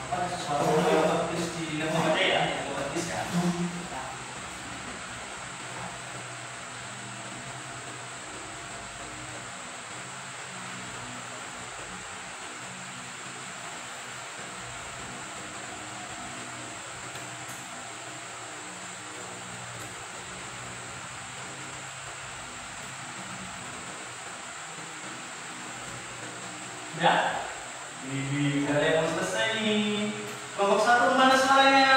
Apa sesuatu yang otomatis di dalam baca ya, yang otomatis kan. Ya, ini udah ada yang mau selesai nih. Kelompok 1 mana suaranya?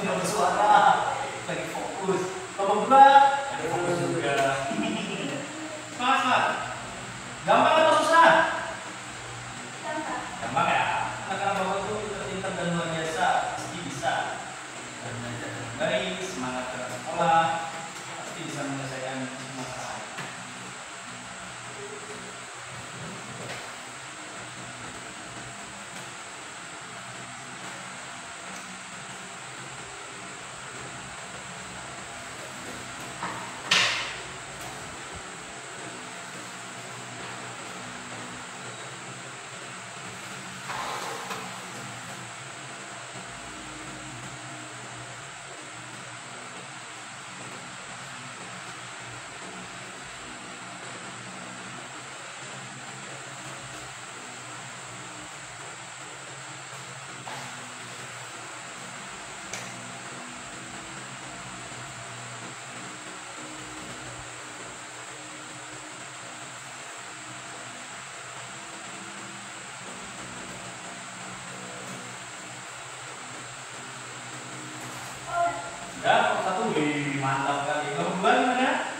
Tidak bersuara, lagi fokus. Kelompok 2 ada fokus juga. Semangat, semangat. Gampang atau susah? Gampang ya. Karena bapak itu pintar dan luar biasa, pasti bisa. Dan belajar dengan baik, semangat dalam sekolah, pasti bisa menyelesaikan masalah. Ya, kelompok 1 mantap kali. Kelompok 2 gimana?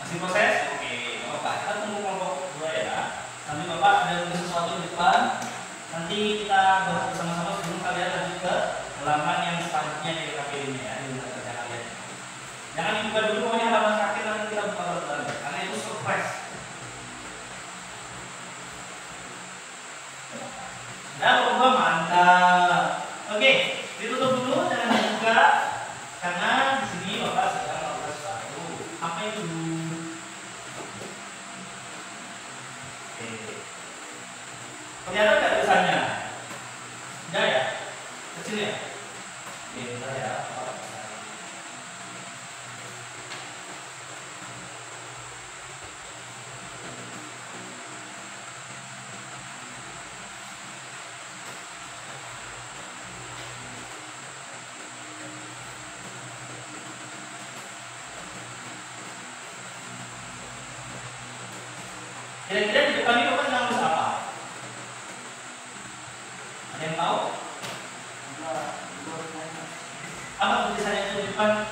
Masih proses? Oke, nggak apa-apa. Kita tunggu kelompok 2 ya. Nanti bapak ada tulis sesuatu di depan. Nanti kita bahas bersama-sama sebelum kalian lanjut ke halaman yang selanjutnya dari KPI ini ya, di rumah kerja kalian. Jangan dibuka dulu, pokoknya halaman terakhir nanti kita buka bareng-bareng karena itu surprise. Ya, kelompok 2 mantap. Oke, ditutup dulu, jangan dibuka. Karena di sini bapak sedang melakukan sesuatu. Apa itu? Oke. Kelihatan nggak tulisannya? Enggak ya? Kecil ya? Oke, bentar ya. Kira-kira di depan ini bapak sedang nulis apa? Ada yang tahu? Apa tulisannya itu di depan?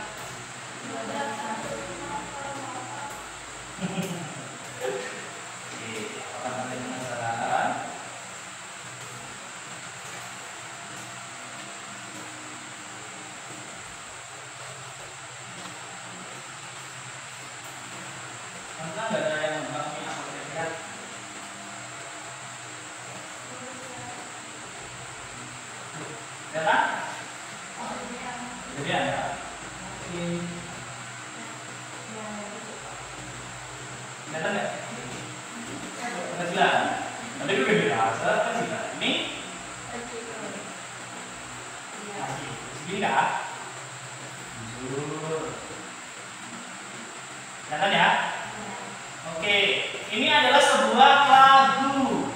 Oke, apakah ada yang penasaran? Karena nggak ada yang Kelihatan nggak? Kecilan. Tapi itu gede biasa kecilan. Ini segini nggak? Kelihatan ya? Oke, ini adalah sebuah lagu.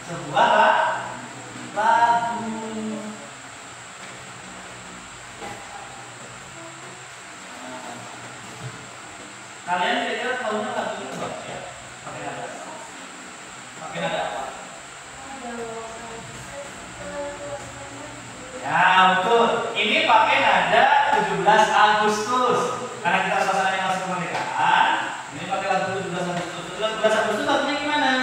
Sebuah lagu. Kalian kira-kira tahunya lagu itu apa ya? Pakai nada. Pakai nada apa? Ya betul. Ini pakai nada 17 Agustus. Karena kita suasananya masih kemerdekaan. Ini pakai lagu 17 Agustus. 17 Agustus lagunya gimana?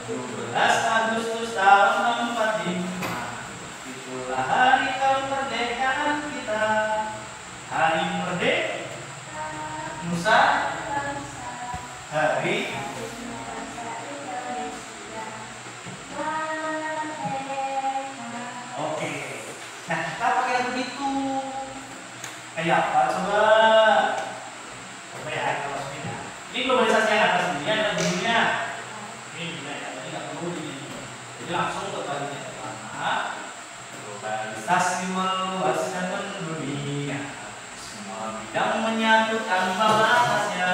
17 Agustus tahun 45. Itulah hari kemerdekaan kita. Hari merdeka. Nusa hari oke. Nah kita pakai lagu itu kayak apa coba? Coba ya kita masukin ya. Ini globalisasi yang atas dunia dan dunia. Ini dunia ya, jadi nggak perlu ini. Jadi langsung ke bagian pertama. Globalisasi meluaskan mendunia. Yang menyatu tanpa batasnya,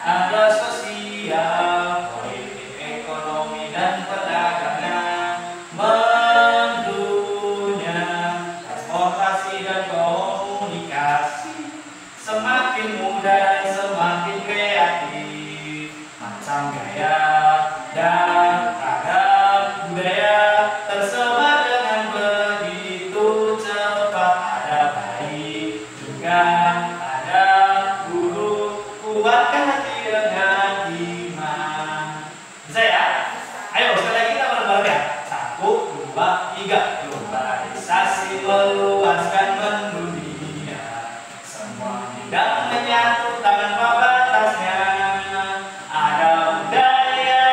ada sosial, politik, ekonomi dan perdagangan, mendunia, transportasi dan komunikasi, semakin mudah dan semakin kreatif, macam gaya dan ragam budaya tersebar dengan begitu cepat. Ada guru kuatkan hati dengan iman. Bisa ya? Ayo sekali lagi kita bareng-bareng ya. 1, 2, 3. Globalisasi meluaskan mendunia. Semua bidang menyatu tanpa batasnya. Ada budaya,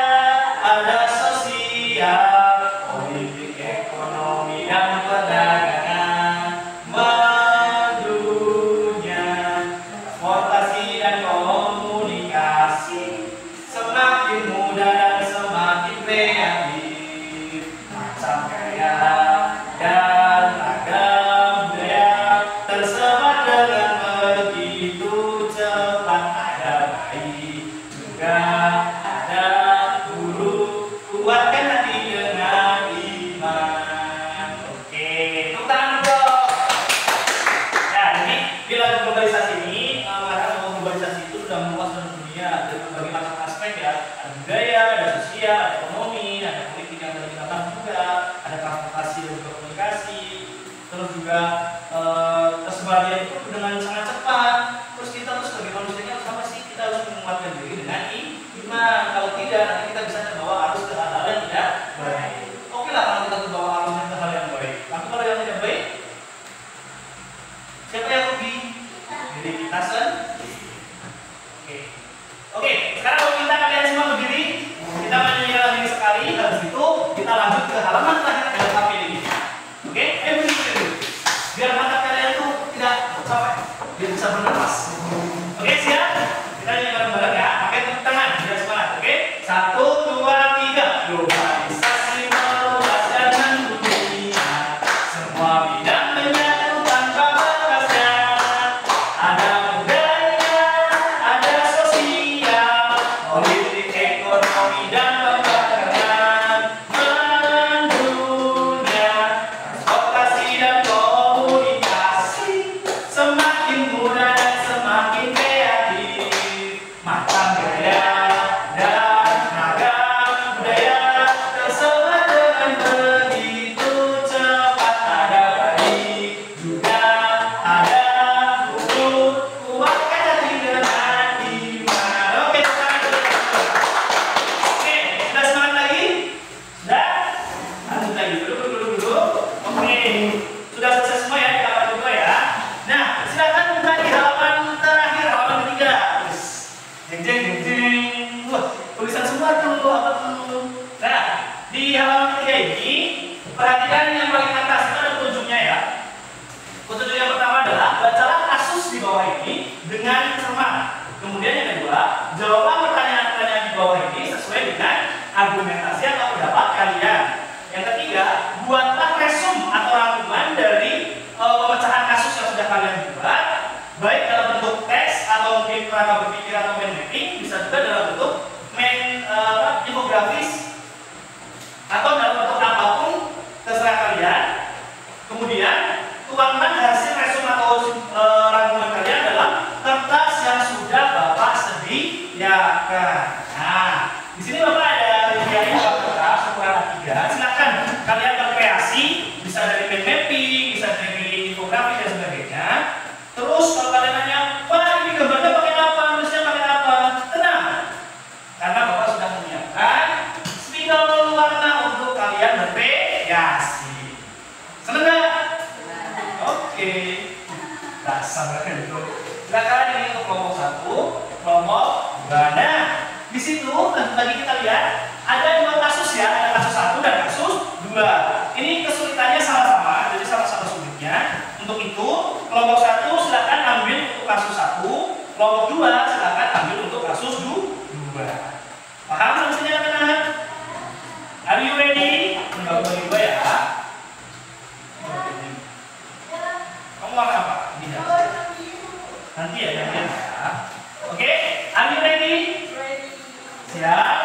ada sosial, politik, ekonomi dan perdagangan. Transportasi dan komunikasi semakin mudah dan semakin kreatif, macam gaya dan ragam budaya tersebar dengan begitu cepat. Ada bayi juga ada guru, kuatkan hati dengan iman. Oke, tepuk tangan dulu. Nah ini di lagu globalisasi ini globalisasi itu sudah meluas ke dunia dari berbagai macam aspek ya. Ada budaya, ada sosial, ada ekonomi, ada politik yang tadi kita bahas juga, ada transportasi dan juga komunikasi. Terus juga tersebarnya itu dengan sangat cepat. Terus kita tuh sebagai manusia harus apa sih? Kita harus menguatkan diri dengan iman. Kalau tidak nanti kita bisa terbawa arus ke hal-hal yang tidak baik. Oke lah kalau kita terbawa arusnya ke hal yang baik. Tapi kalau yang tidak baik, siapa yang rugi? Diri kita sendiri. Oke, sekarang kalau kita kalian semua berdiri, kita menyanyi lagi sekali, habis itu kita lanjut ke halaman terakhir dari KPD ini. Oke, berdiri. Biar mata kalian tuh tidak capek, biar bisa bernapas. Oke, siap? Kita nyanyi bareng-bareng ya. Pakai tepuk tangan, biar semangat. Oke, 1, 2, 3. Globalisasi meluaskan mendunia. Semua bidang menyatu tanpa batasnya. Ada budaya, ada sosial, politik, ekonomi dan perdagangan, mendunia, transportasi dan komunikasi, semakin mudah dan semakin kreatif, macam gaya dan ragam budaya tersebar dengan begitu cepat. Ada bayi juga ada guru, kuatkan hati dengan iman. Oke, sekarang kita oke, sudah semangat lagi? Sudah? Lanjut lagi, dulu. Oke, sudah selesai semua ya di halaman kedua ya. Nah, silakan buka di halaman terakhir, halaman ketiga. Jeng jeng jeng jeng. Wah, tulisan semua tuh, apa tuh? Nah, di halaman ketiga ini, perhatikan yang paling atas itu ada petunjuknya ya. Petunjuk yang pertama adalah bacalah kasus di bawah ini dengan cermat. Kemudian yang kedua, jawablah pertanyaan-pertanyaan di bawah ini sesuai dengan argumentasi atau pendapat kalian. Yang ketiga, buatlah resum atau rangkuman dari pemecahan kasus yang sudah kalian buat, baik dalam bentuk teks atau mungkin kerangka berpikir atau mind mapping, bisa juga dalam bentuk infografis atau dalam bentuk apapun terserah kalian. Kemudian tuangkan hasil resum atau rangkuman kalian dalam kertas yang sudah Bapak sediakan. Nah, di sini Bapak ada rinciannya kertas ukuran A3. Silakan kalian berkreasi, bisa dari mind mapping, bisa dari infografis dan sebagainya. Terus kalau kalian nanya, Pak ini gambarnya pakai apa, nulisnya pakai apa? Tenang, karena Bapak sudah menyiapkan spidol warna untuk kalian berkreasi. Senang nggak? Oke. Dasar kan itu. Silakan ini untuk kelompok 1, kelompok 2. Nah, di situ bagi kita lihat ada 2 kasus ya, ada kasus 1 dan kasus 2. Ini kesulitannya sama-sama, jadi sama-sama sulitnya. Untuk itu, kelompok 1 silakan ambil untuk kasus 1, kelompok 2 silakan ambil untuk kasus 2. Paham maksudnya teman-teman? Are you ready? Bagi 2 ya. Kamu warna apa? Ini nanti ya, nanti ya. Oke, are you ready? Siap.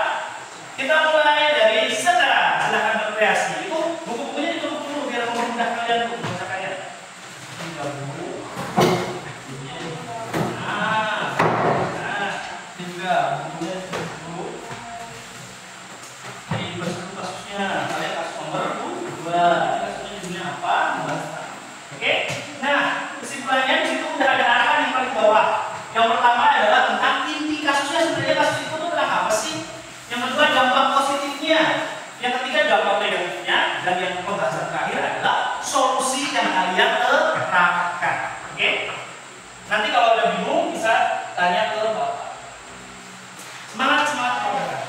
Kita mulai dari sekarang. Silahkan berkreasi. Itu buku-bukunya ditutup dulu biar memudahkan kalian untuk membacakannya. Ini juga bukunya ditutup dulu. Ini dibahas dulu kasusnya. Kalian kasus nomor 2. Kasusnya judulnya apa? Oke. Nah, kesimpulannya di situ udah ada arahan yang paling bawah. Yang pertama adalah tentang inti kasusnya, sebenarnya kasus itu tuh tentang apa sih? Yang kedua dampak positifnya. Yang ketiga dampak negatifnya. Dan yang pembahasan terakhir adalah solusi yang kalian terapkan. Oke? Nanti kalau udah bingung bisa tanya ke Bapak. Semangat, semangat Bapak.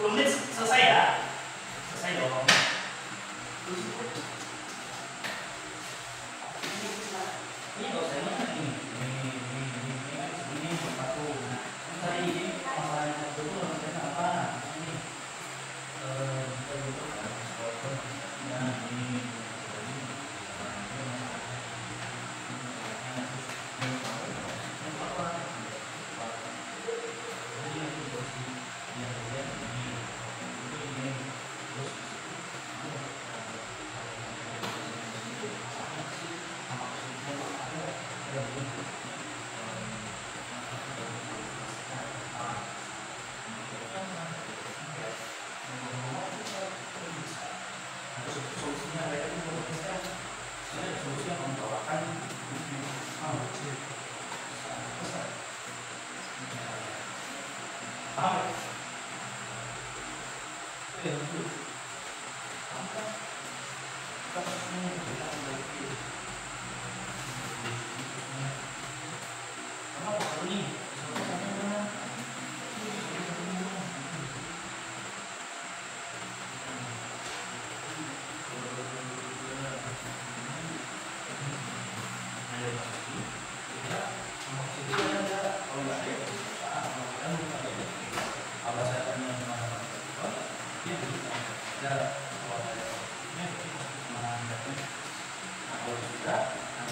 Menit selesai ya, selesai dong. Ini nggak usah ini satu. Tadi ini masalahnya satu itu maksudnya apa? Ini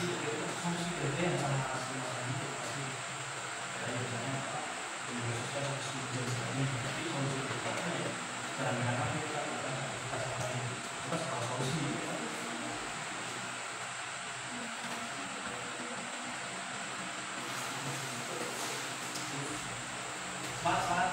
solusi kerja yang sama asli masalah itu pasti dari biasanya media sosial solusi ini, tapi solusi kerja ya cara menangkapnya kita soal solusi. Semangat.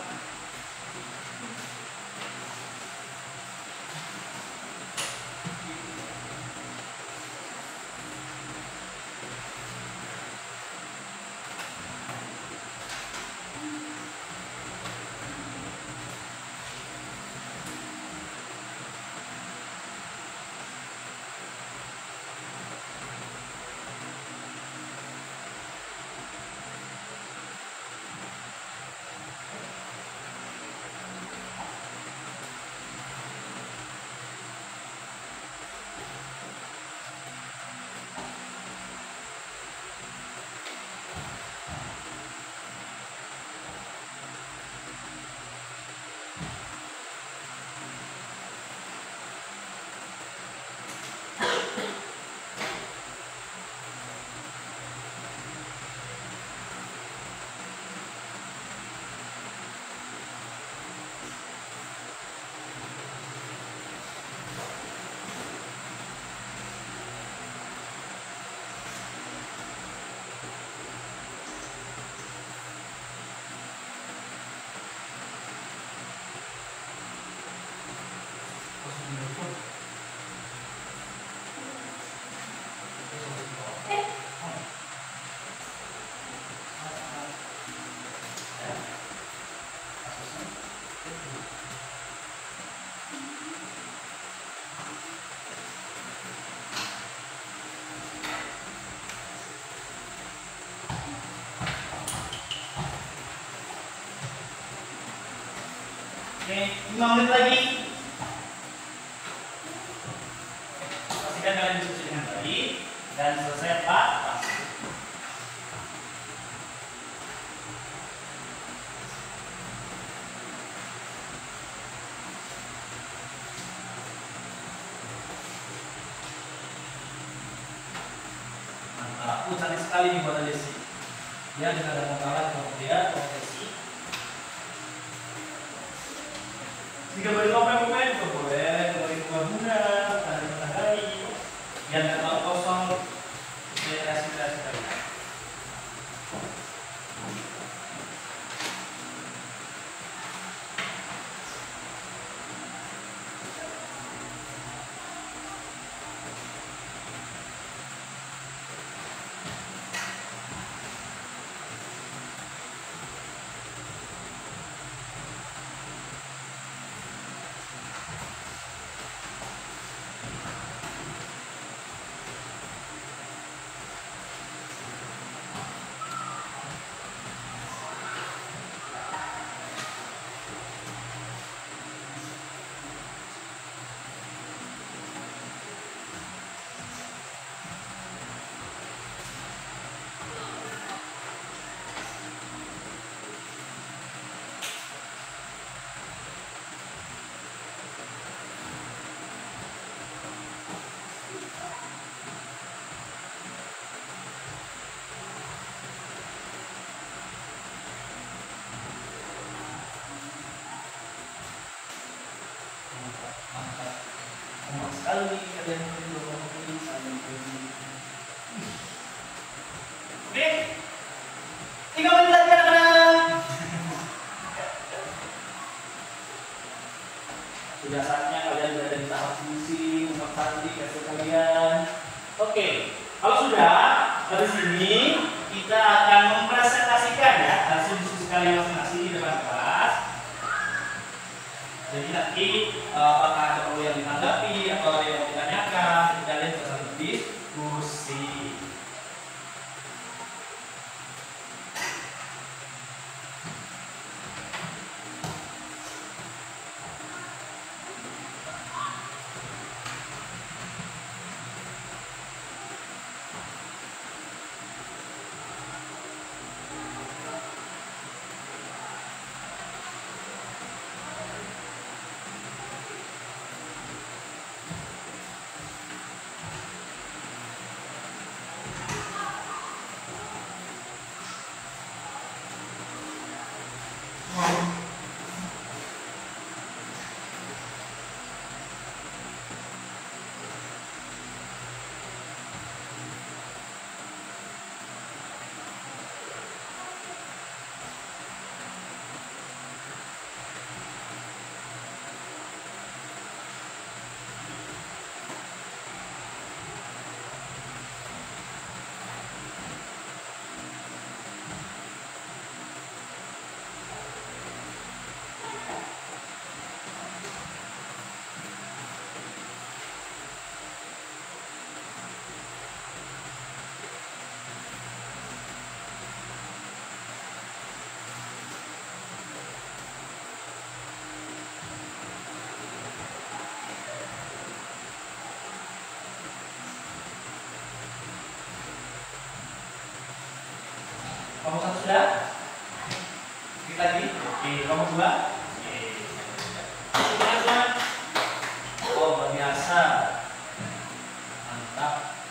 Oke, 5 menit lagi. Pastikan kalian diskusi dengan baik dan selesai Pak. Mantap, cantik sekali nih buat Desi. Dia juga ada pengalaman kemudian profesi. Jika berkomen-komen juga boleh, boleh bunga, ada matahari, yang nggak mau kosong, kreasi-kreasi kalian. Sekali kalian berdua ini saling berdua. Oke, 3 menit lagi anak-anak. Sudah saatnya kalian berada di tahap fungsi, umat sandi, kasih kalian. Oke, kalau sudah dari sini kita akan mempresentasikan ya hasil diskusi kalian masing-masing di depan kelas. Jadi nanti apakah ada perlu yang ditanggapi atau ada yang mau ditanyakan, kalian bisa berdiskusi. Kelompok 1 sudah? Kita lagi? Oke, kelompok 2. Oke. Sudah. Oh, luar biasa. Mantap.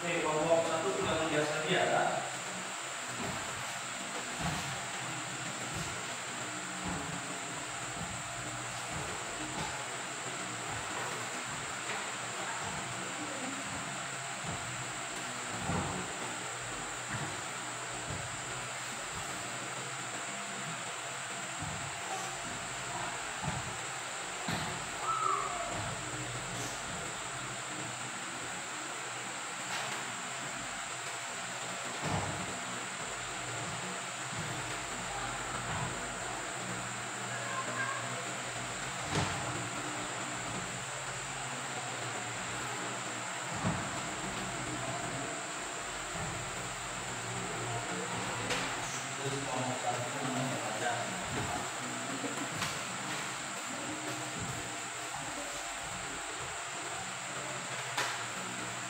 Oke, kelompok 1 sudah terbiasa dia. Terus kelompok 1 namanya baca.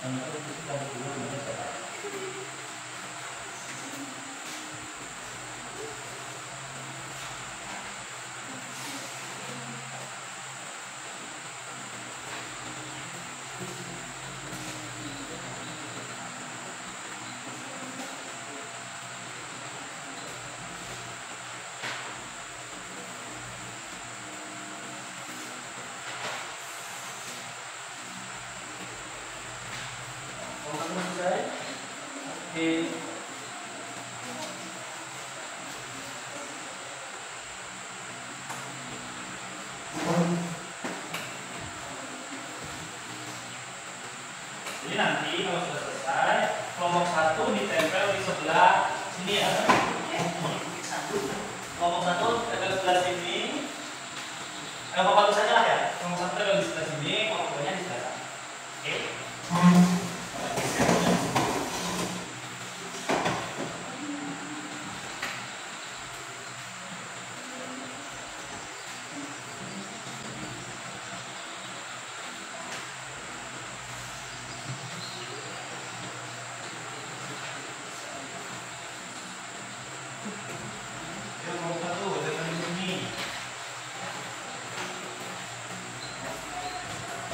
Itu kita dulu namanya siapa? Selesai. Oke. Jadi nanti kalau sudah selesai, kelompok 1 ditempel di sebelah sini ya. Kelompok 1 tempel di sebelah sini. Kelompok 1 saja lah ya. Kelompok 1 tempel di sebelah sini, kelompok 2 nya di sebelah sana. Oke.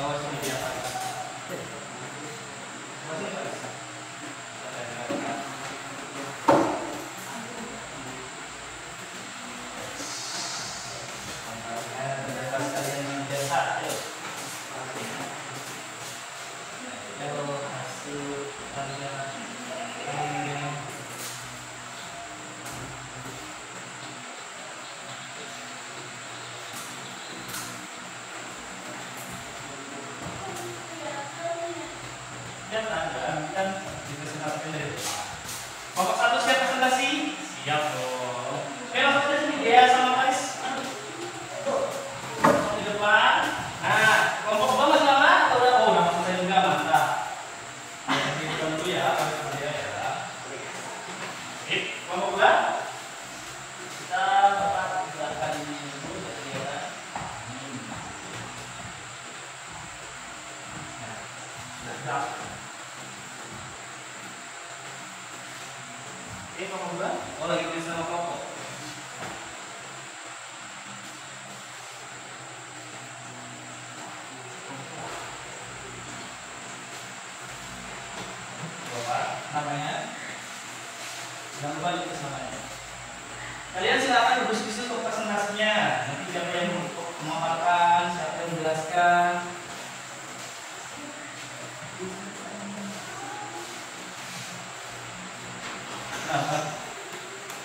Bawa sini di atas. Masih nggak bisa. Bebas kalian yang biasa. Kalau hasil kalian Kalian silakan berdiskusi untuk presentasinya. Nanti siapa yang memaparkan, siapa yang menjelaskan.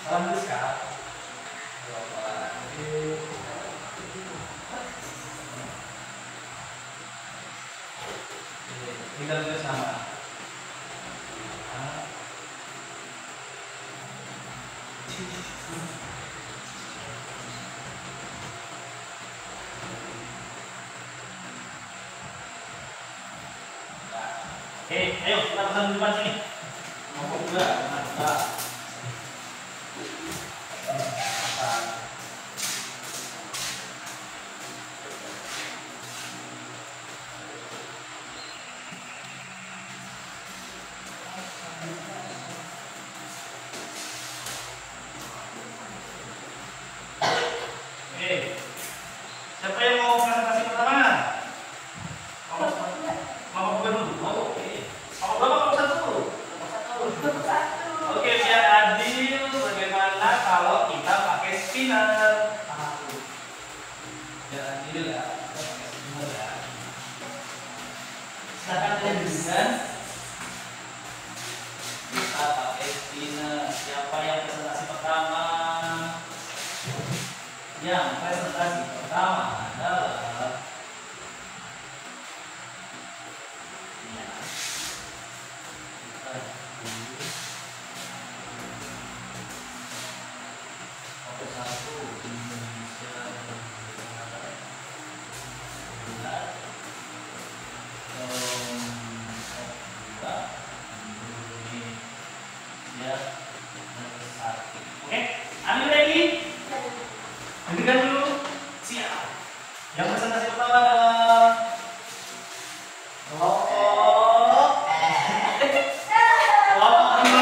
Salam dulu Kak. Kita tulis nama. Oke, ayo kita pesan di depan sini. Mau juga, mantap. Oke, siapa yang mau presentasi pertama? Mama gue dulu. Oh, oke. Mama berapa kamu satu? Oke, biar adil. Bagaimana kalau kita pakai spinner? Biar adil ya. Kita pakai spinner ya. Silakan kalian berikan. Kita pakai spinner. Siapa yang presentasi pertama? Yang presentasi pertama adalah satu Indonesia Oke, are you ready? Dengarkan dulu. Siap. Yang presentasi pertama adalah kelompok Oke, sekarang kelompok 2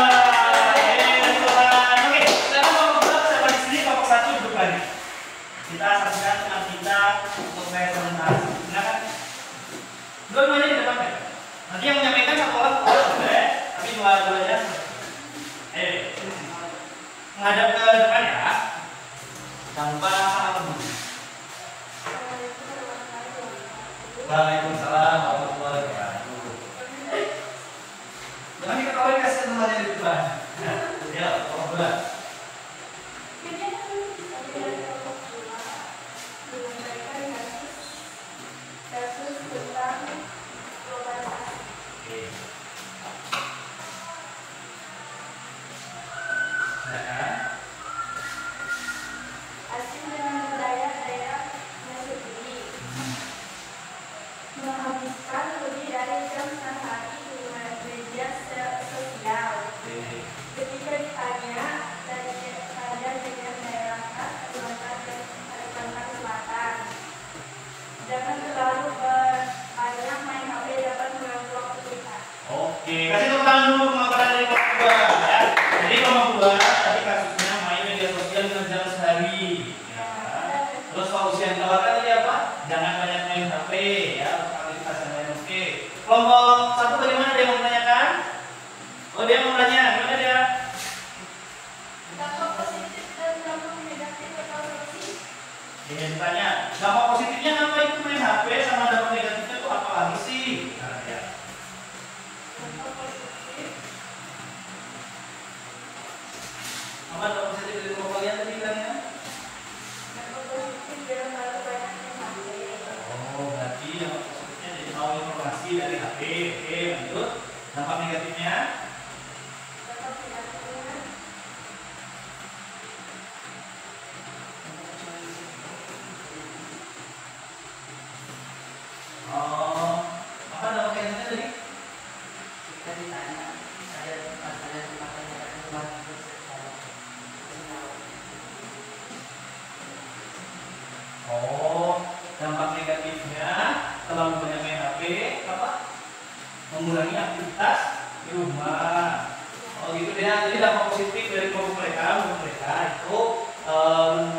siapa di sini? Kelompok 1 duduk lagi. Kita saksikan teman kita untuk presentasi. Silakan. Dua-duanya di depan ya. Nanti yang menyampaikan satu orang boleh, tapi dua-duanya. Menghadap ke depan ya. Tanpa salam. Waalaikumsalam warahmatullahi wabarakatuh. Jangan diketahui kasih temannya di depan. Ya, kelompok 2. Oke, kasih tepuk tangan dulu pemaparan dari kelompok 2 ya. Jadi kelompok 2 tadi kasusnya main media sosial dengan jalan sehari. Ya. Terus solusi yang ditawarkan tadi apa? Jangan banyak main HP ya, aktivitas yang lain. Oke. Kelompok 1 bagaimana, dia mau menanyakan? Oh, dia mau bertanya, gimana dia? Dampak positif dan dampak negatif atau solusi? Dia ditanya, dampak positifnya apa itu main HP, sama dampak negatifnya itu apa lagi sih? Nah, ya. Apa dampak positif dari kelompok kalian tadi bilangnya? Dampak positif dalam hal banyak yang HP. Oh, berarti dampak positifnya jadi mau informasi dari HP. Oke, lanjut. Dampak negatifnya? Dampak negatifnya Oh, apa dampak negatifnya tadi? Kita ditanya, saya dipakai rumah Oh, dampak negatifnya terlalu banyak main HP apa? Mengurangi aktivitas di rumah. Oh gitu ya. Jadi dampak positif dari kelompok mereka itu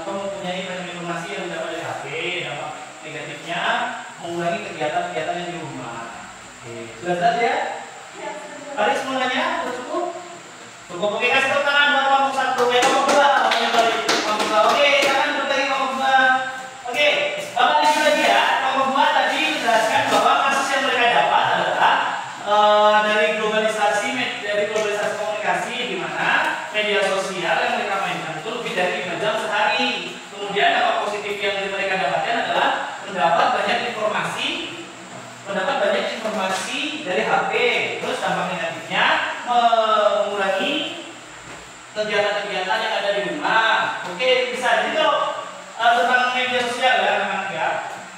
mempunyai banyak informasi yang didapat dari HP. Dampak negatifnya mengurangi kegiatan-kegiatan yang di rumah. Oke, sudah jelas ya? Paling semuanya sudah cukup? Cukup. Oke, kasih tepuk tangan buat kelompok 1 ya, kelompok 2 namanya balik. kegiatan-kegiatan yang ada di rumah. Oke, bisa. Jadi kalau tentang media sosial ya anak-anak ya,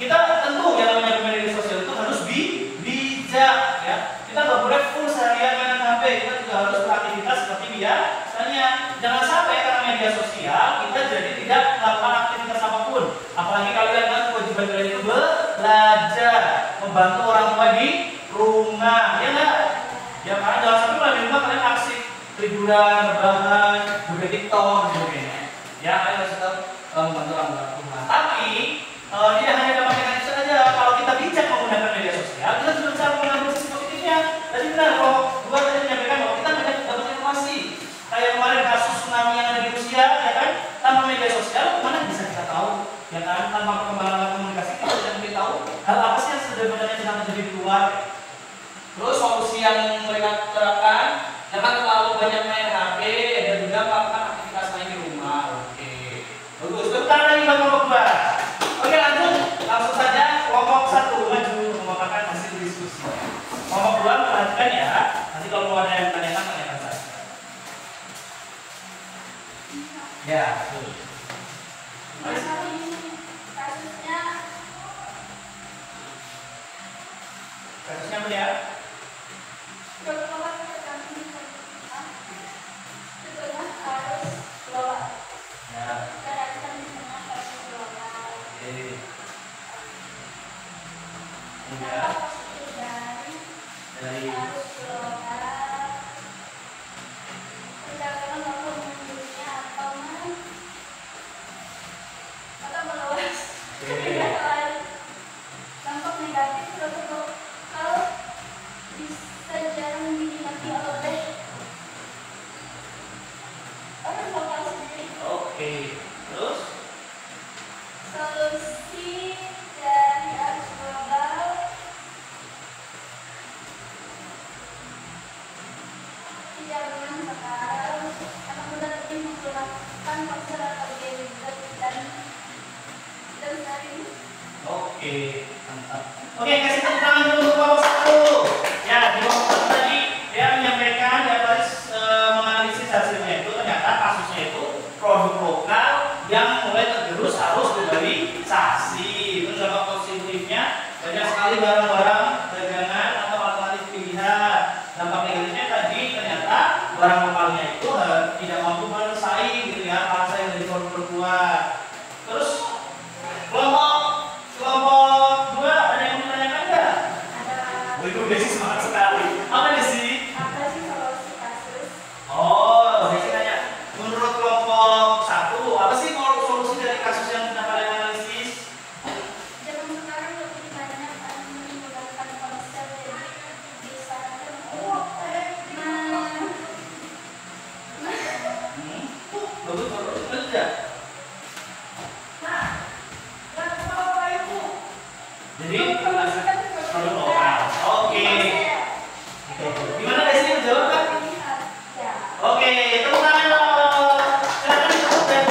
kita tentu yang namanya media sosial itu harus bijak ya. Kita nggak boleh full seharian main HP. Kita juga harus beraktivitas seperti biasanya. Jangan sampai karena media sosial kita jadi tidak melakukan aktivitas apapun. Apalagi kalian kan kewajiban kalian itu belajar, membantu orang tua di rumah, ya nggak? Ya kan, jangan sampai kalau di rumah kalian asik liburan, rebahan, juga TikTok, sebagainya. Ya, kalian harus tetap membantu orang rumah. Tapi tidak hanya dalam mekanisme saja. Kalau kita bijak menggunakan media sosial, kita juga bisa mengambil sisi positifnya. Tadi benar, kalau gua tadi menyampaikan bahwa kita banyak dapat informasi. Kayak kemarin kasus tsunami yang ada di Rusia, ya kan? Tanpa media sosial, mana bisa kita tahu? Ya kan? Tanpa perkembangan komunikasi kita tidak mungkin tahu hal apa sih yang sebenarnya sedang terjadi di luar. Terus solusi yang mereka terapkan, jangan terlalu banyak main HP dan juga melakukan aktivitas lain di rumah. Oke, bagus. Bentar lagi kelompok 2. Oke, langsung saja kelompok 1 maju memaparkan hasil diskusi. Kelompok 2 perhatikan ya. Nanti kalau mau ada yang tanyakan saja. Ya, betul. Kasusnya apa ya? Oke, mantap. Oke, kasih tepuk tangan dulu untuk kelompok 1. Ya, di kelompok 1 tadi dia menyampaikan, dia harus menganalisis hasilnya itu ternyata kasusnya itu produk lokal yang mulai tergerus harus globalisasi. Itu dampak positifnya banyak sekali barang-barang dagangan atau alternatif pilihan. Dampak negatifnya tadi ternyata barang lokalnya itu tidak mampu bersaing gitu ya, kalah saing dari produk luar. Terus kelompok 2 ada yang menanyakan nggak? Ada. Itu Desi semangat sekali. Apa Desi? Apa sih solusi kasus? Oh, Desi tanya. Menurut kelompok 1, apa sih solusi dari kasus yang kita kalian analisis? Zaman sekarang lebih banyak menggunakan ponsel, jadi bisa Bagus ya? Jadi produk lokal. Oke. Gimana Desi menjawab kan? Oke, tepuk tangan dong. Silakan ditepuk dan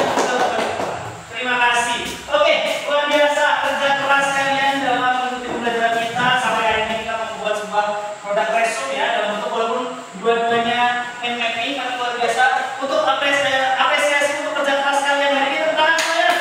terima kasih. Oke, luar biasa kerja keras kalian dalam mengikuti pembelajaran kita. Sampai hari ini kita membuat sebuah produk resume ya dalam bentuk walaupun dua-duanya hand mapping, tapi luar biasa. Untuk apresiasi untuk kerja keras kalian hari ini, tepuk tangan saya.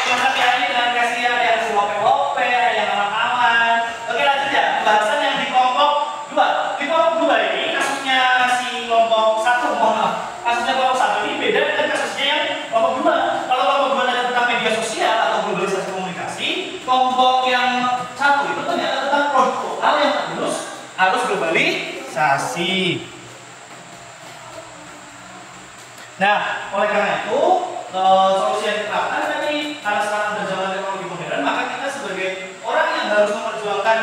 Mantap ya, ini dengan kasih ada yang lope-lope, ada yang kawan-kawan. Oke, lanjut ya. Pembahasan yang di kelompok 2. Di kelompok 2 ini kasusnya si kelompok 1, mohon maaf. Kasusnya kelompok 1 ini beda dengan kasusnya yang kelompok 2. Kalau kelompok 2 tadi tentang media sosial atau globalisasi komunikasi, kelompok yang 1 itu ternyata tentang produk lokal yang harus globalisasi. Nah, oleh karena itu solusi yang diterapkan tadi, karena sekarang berjalan teknologi modern, maka kita sebagai orang yang harus memperjuangkan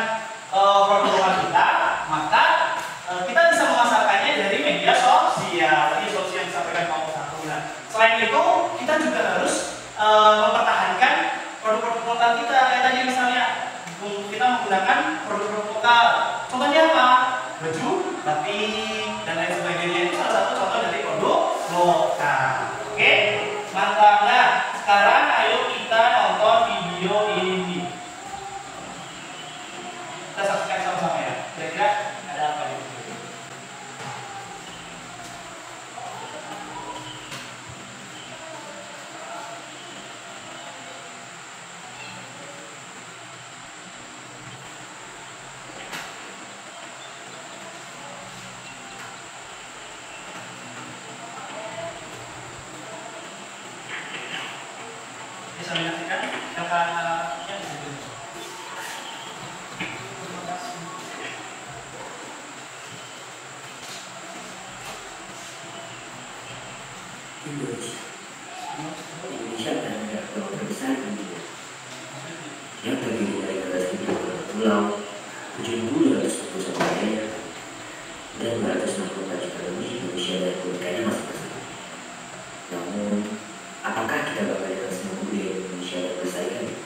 produk lokal kita, maka kita bisa memasarkannya dari media sosial. Tadi solusi yang disampaikan kelompok 1. Nah, selain itu, kita juga harus mempertahankan produk-produk lokal kita. Kayak tadi misalnya kita menggunakan produk-produk lokal. Contohnya apa? Baju, batik, dan lain sebagainya. Itu salah satu contoh dari produk lokal. Oke? Mantap. Nah, sekarang ayo kita nonton video ini. Kita saksikan sama-sama ya. Kira-kira ada apa di video ini? bisa menyaksikan kakaknya di situ. Indonesia adalah negara terbesar di dunia yang terdiri dari 13.000 pulau, 7.241 daerah, dan 264 juta lebih manusia dan keluarganya masing-masing. Namun, apakah kita bangga dengan semua budaya Indonesia dan melestarikannya?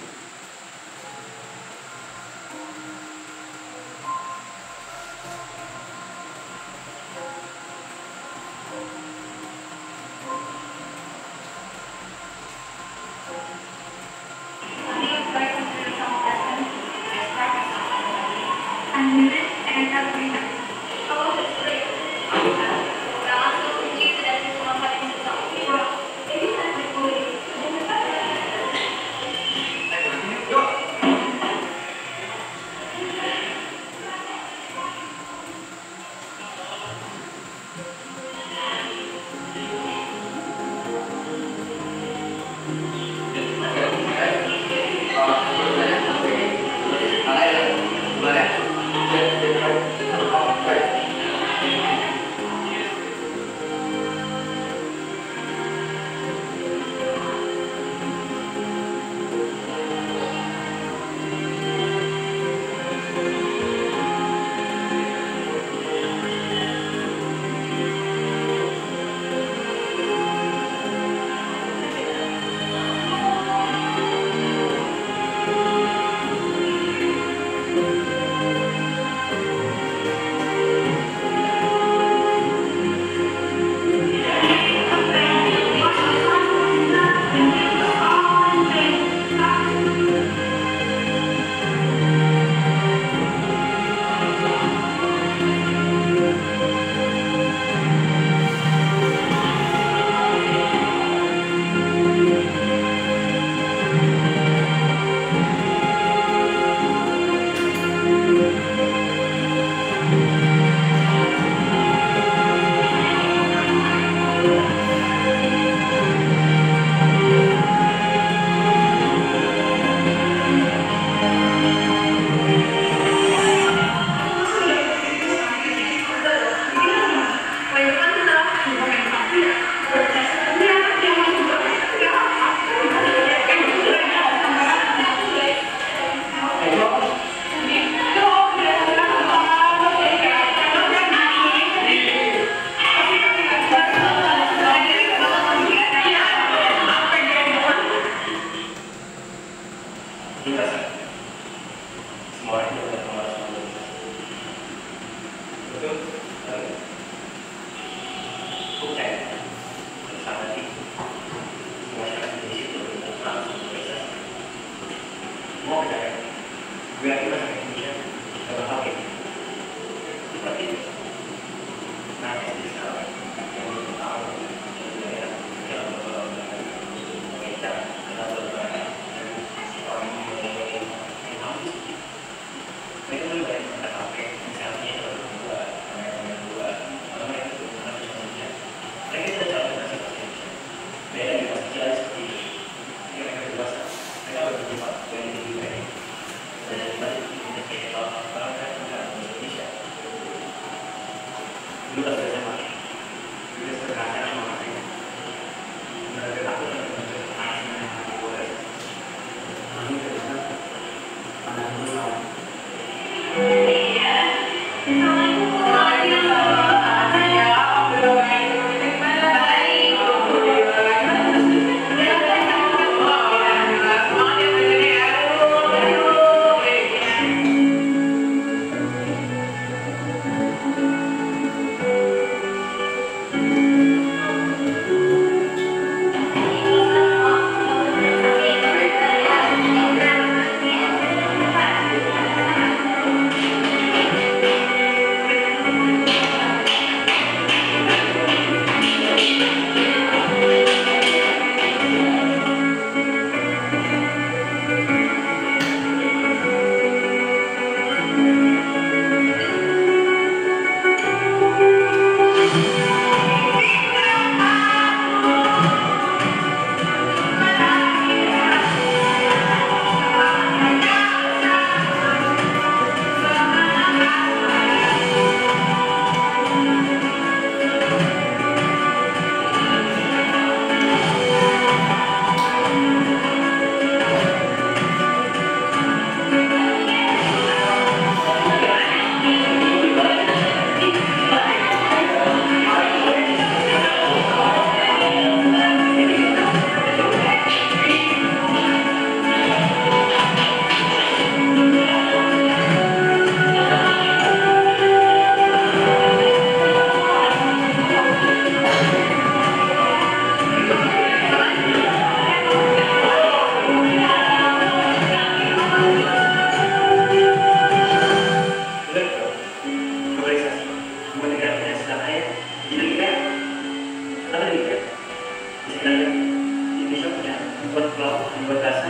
Indonesia punya buat pulau, buat dasar,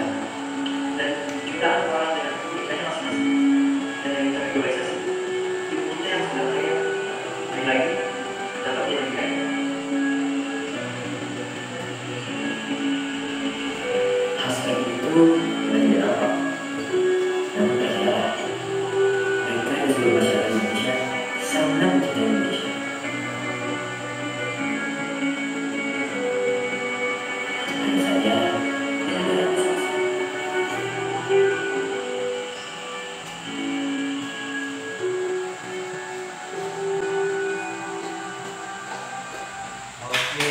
dan jutaan orang dengan keunikannya masing-masing. Dan yang terglobalisasi, ilmunya yang sudah kaya, lagi dapat lebih kaya. Hasil itu tidak apa, namun percayalah, mereka yang seluruh masyarakat Indonesia sangat mencintai Indonesia. Hanya saja tidak ada masalah. Oke,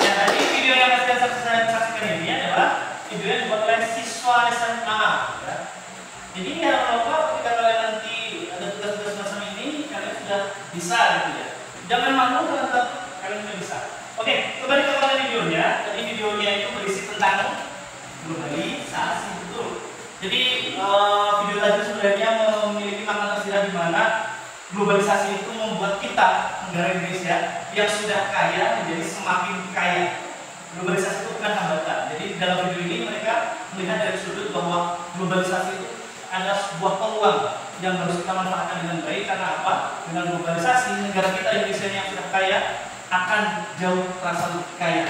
ya tadi video yang saya saksikan ini adalah video yang dibuat oleh siswa SMA. Ya. Jadi ya kalau ketika kalian nanti ada tugas-tugas semacam ini, kalian sudah bisa gitu ya. Jangan malu kalau tetap kalian sudah bisa. Oke, kembali ke konten videonya. Tadi videonya itu berisi tentang globalisasi, betul. Jadi video tadi sebenarnya memiliki makna tersirat di mana globalisasi itu membuat kita negara Indonesia yang sudah kaya menjadi semakin kaya. Globalisasi itu bukan hambatan. Jadi dalam video ini mereka melihat dari sudut bahwa globalisasi itu adalah sebuah peluang yang harus kita manfaatkan dengan baik. Karena apa? Dengan globalisasi negara kita Indonesia yang sudah kaya akan jauh terasa lebih kaya.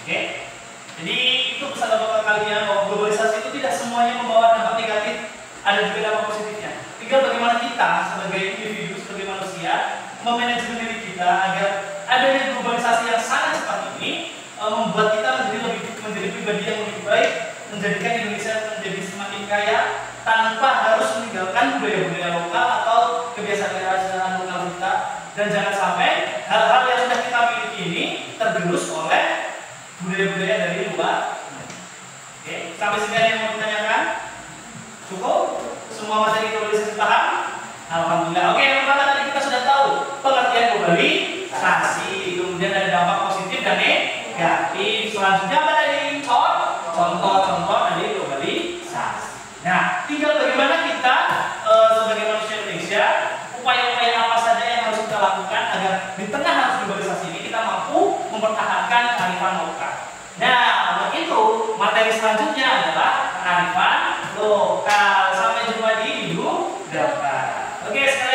Oke? Jadi itu pesan bapak kalian bahwa globalisasi itu tidak semuanya membawa dampak negatif, ada juga dampak positifnya. Tinggal bagaimana kita sebagai individu, sebagai manusia memanajemen diri kita agar adanya globalisasi yang sangat cepat ini membuat kita menjadi pribadi yang lebih baik, menjadikan Indonesia menjadi semakin kaya tanpa harus meninggalkan budaya-budaya lokal atau kebiasaan-kebiasaan lokal kita. Dan jangan sampai hal-hal yang sudah kita miliki ini tergerus oleh budaya-budaya dari luar. Oke, sampai sini ada yang mau ditanyakan? Cukup? Semua materi globalisasi paham? Alhamdulillah. Oke, yang pertama tadi kita sudah tahu pengertian globalisasi. Kemudian ada dampak positif dan negatif. Selanjutnya apa tadi? Contoh-contoh dari globalisasi. Nah, tinggal bagaimana kita sebagai manusia Indonesia, upaya-upaya apa saja yang harus kita lakukan agar di tengah arus globalisasi ini kita mampu mempertahankan kearifan lokal. Nah, untuk itu materi selanjutnya adalah kearifan lokal. Sampai jumpa di video depan. Oke, sekali